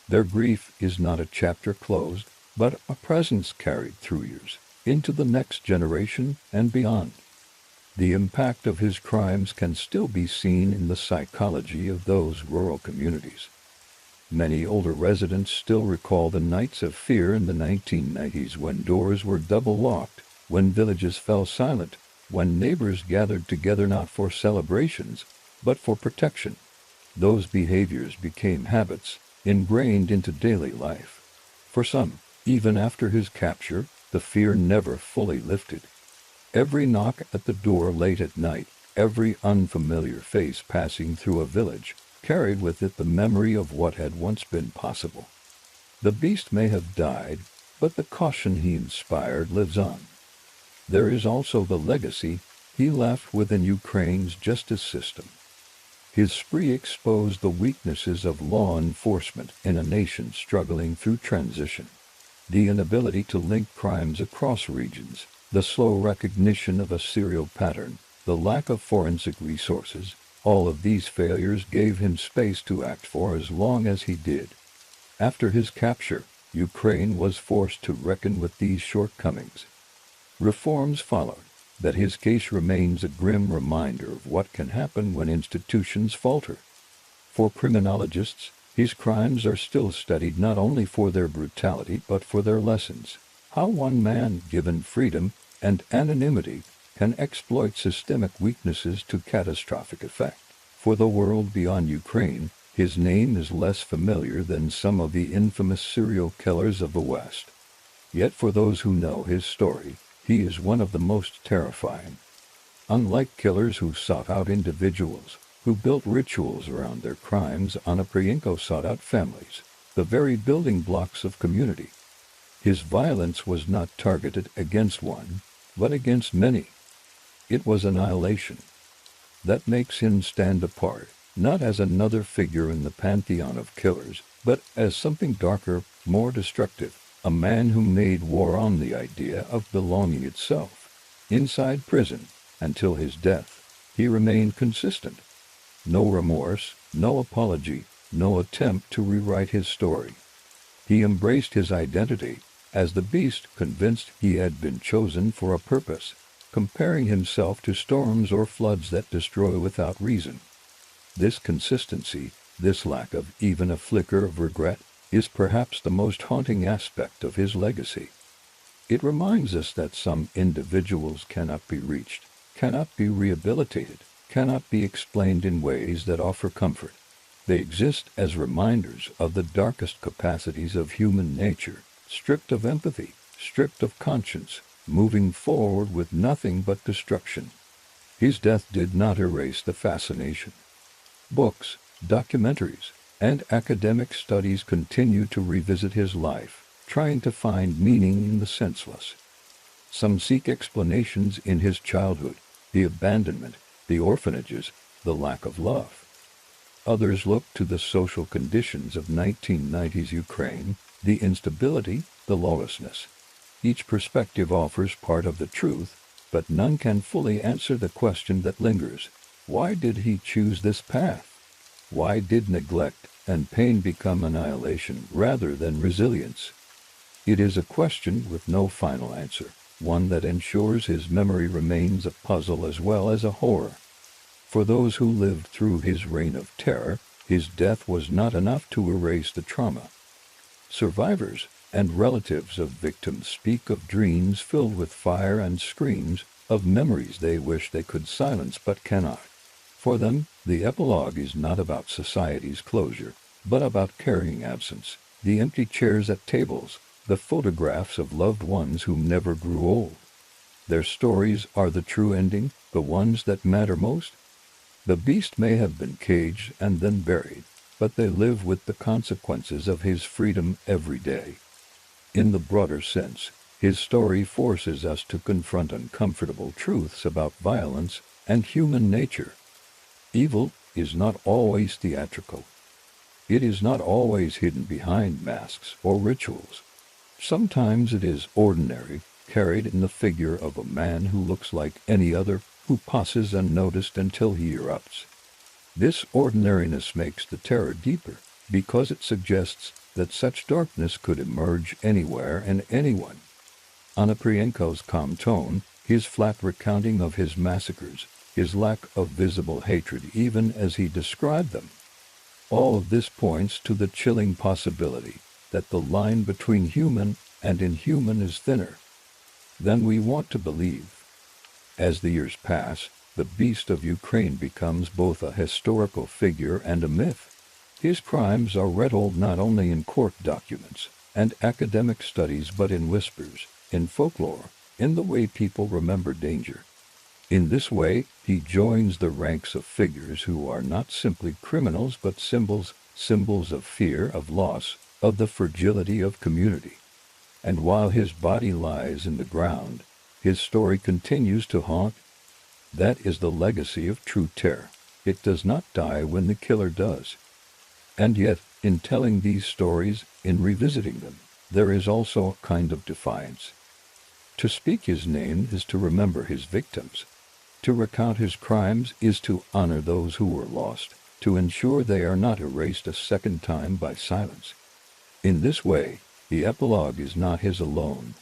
Their grief is not a chapter closed, but a presence carried through years, into the next generation and beyond. The impact of his crimes can still be seen in the psychology of those rural communities. Many older residents still recall the nights of fear in the 1990s when doors were double locked, when villages fell silent, when neighbors gathered together not for celebrations, but for protection. Those behaviors became habits, ingrained into daily life. For some, even after his capture, the fear never fully lifted. Every knock at the door late at night, every unfamiliar face passing through a village, carried with it the memory of what had once been possible. The beast may have died, but the caution he inspired lives on. There is also the legacy he left within Ukraine's justice system. His spree exposed the weaknesses of law enforcement in a nation struggling through transition. The inability to link crimes across regions, the slow recognition of a serial pattern, the lack of forensic resources, all of these failures gave him space to act for as long as he did. After his capture, Ukraine was forced to reckon with these shortcomings. Reforms followed, but his case remains a grim reminder of what can happen when institutions falter. For criminologists, his crimes are still studied not only for their brutality but for their lessons. How one man, given freedom and anonymity, can exploit systemic weaknesses to catastrophic effect. For the world beyond Ukraine, his name is less familiar than some of the infamous serial killers of the West. Yet for those who know his story, he is one of the most terrifying. Unlike killers who sought out individuals, who built rituals around their crimes, Onoprienko sought out families, the very building blocks of community. His violence was not targeted against one, but against many. It was annihilation. That makes him stand apart, not as another figure in the pantheon of killers, but as something darker, more destructive, a man who made war on the idea of belonging itself. Inside prison, until his death, he remained consistent. No remorse, no apology, no attempt to rewrite his story. He embraced his identity as the beast, convinced he had been chosen for a purpose, comparing himself to storms or floods that destroy without reason. This consistency, this lack of even a flicker of regret, is perhaps the most haunting aspect of his legacy. It reminds us that some individuals cannot be reached, cannot be rehabilitated, cannot be explained in ways that offer comfort. They exist as reminders of the darkest capacities of human nature, stripped of empathy, stripped of conscience, moving forward with nothing but destruction. His death did not erase the fascination. Books, documentaries, and academic studies continue to revisit his life, trying to find meaning in the senseless. Some seek explanations in his childhood, the abandonment, the orphanages, the lack of love. Others look to the social conditions of 1990s Ukraine, the instability, the lawlessness. Each perspective offers part of the truth, but none can fully answer the question that lingers. Why did he choose this path? Why did neglect and pain become annihilation rather than resilience? It is a question with no final answer, one that ensures his memory remains a puzzle as well as a horror. For those who lived through his reign of terror, his death was not enough to erase the trauma. Survivors and relatives of victims speak of dreams filled with fire and screams, of memories they wish they could silence but cannot. For them, the epilogue is not about society's closure, but about carrying absence, the empty chairs at tables, the photographs of loved ones who never grew old. Their stories are the true ending, the ones that matter most. The beast may have been caged and then buried, but they live with the consequences of his freedom every day. In the broader sense, his story forces us to confront uncomfortable truths about violence and human nature. Evil is not always theatrical. It is not always hidden behind masks or rituals. Sometimes it is ordinary, carried in the figure of a man who looks like any other, who passes unnoticed until he erupts. This ordinariness makes the terror deeper, because it suggests that such darkness could emerge anywhere and anyone. Onoprienko's calm tone, his flat recounting of his massacres, his lack of visible hatred even as he described them. All of this points to the chilling possibility that the line between human and inhuman is thinner than we want to believe. As the years pass, the Beast of Ukraine becomes both a historical figure and a myth. His crimes are retold not only in court documents and academic studies but in whispers, in folklore, in the way people remember danger. In this way, he joins the ranks of figures who are not simply criminals but symbols of fear, of loss, of the fragility of community. And while his body lies in the ground, his story continues to haunt. That is the legacy of true terror. It does not die when the killer does. And yet, in telling these stories, in revisiting them, there is also a kind of defiance. To speak his name is to remember his victims. To recount his crimes is to honor those who were lost, to ensure they are not erased a second time by silence. In this way, the epilogue is not his alone.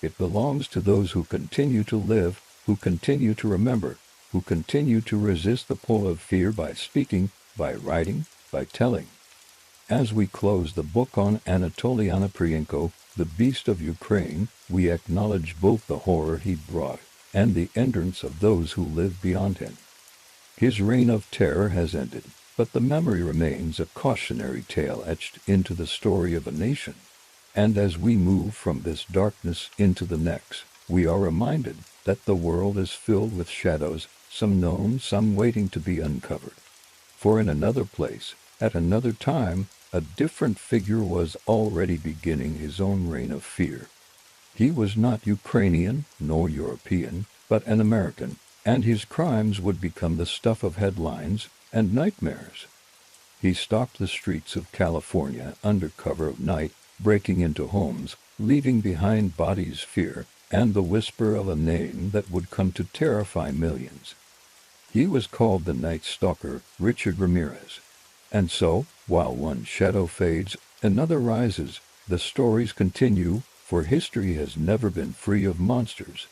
It belongs to those who continue to live, who continue to remember, who continue to resist the pull of fear by speaking, by writing, by telling. As we close the book on Anatoly Onoprienko, the Beast of Ukraine, we acknowledge both the horror he brought and the entrance of those who lived beyond him. His reign of terror has ended, but the memory remains a cautionary tale etched into the story of a nation. And as we move from this darkness into the next, we are reminded that the world is filled with shadows, some known, some waiting to be uncovered. For in another place, at another time, a different figure was already beginning his own reign of fear. He was not Ukrainian nor European, but an American, and his crimes would become the stuff of headlines and nightmares. He stalked the streets of California under cover of night, breaking into homes, leaving behind bodies, fear, and the whisper of a name that would come to terrify millions. He was called the Night Stalker, Richard Ramirez. And so, while one shadow fades, another rises. The stories continue, for history has never been free of monsters.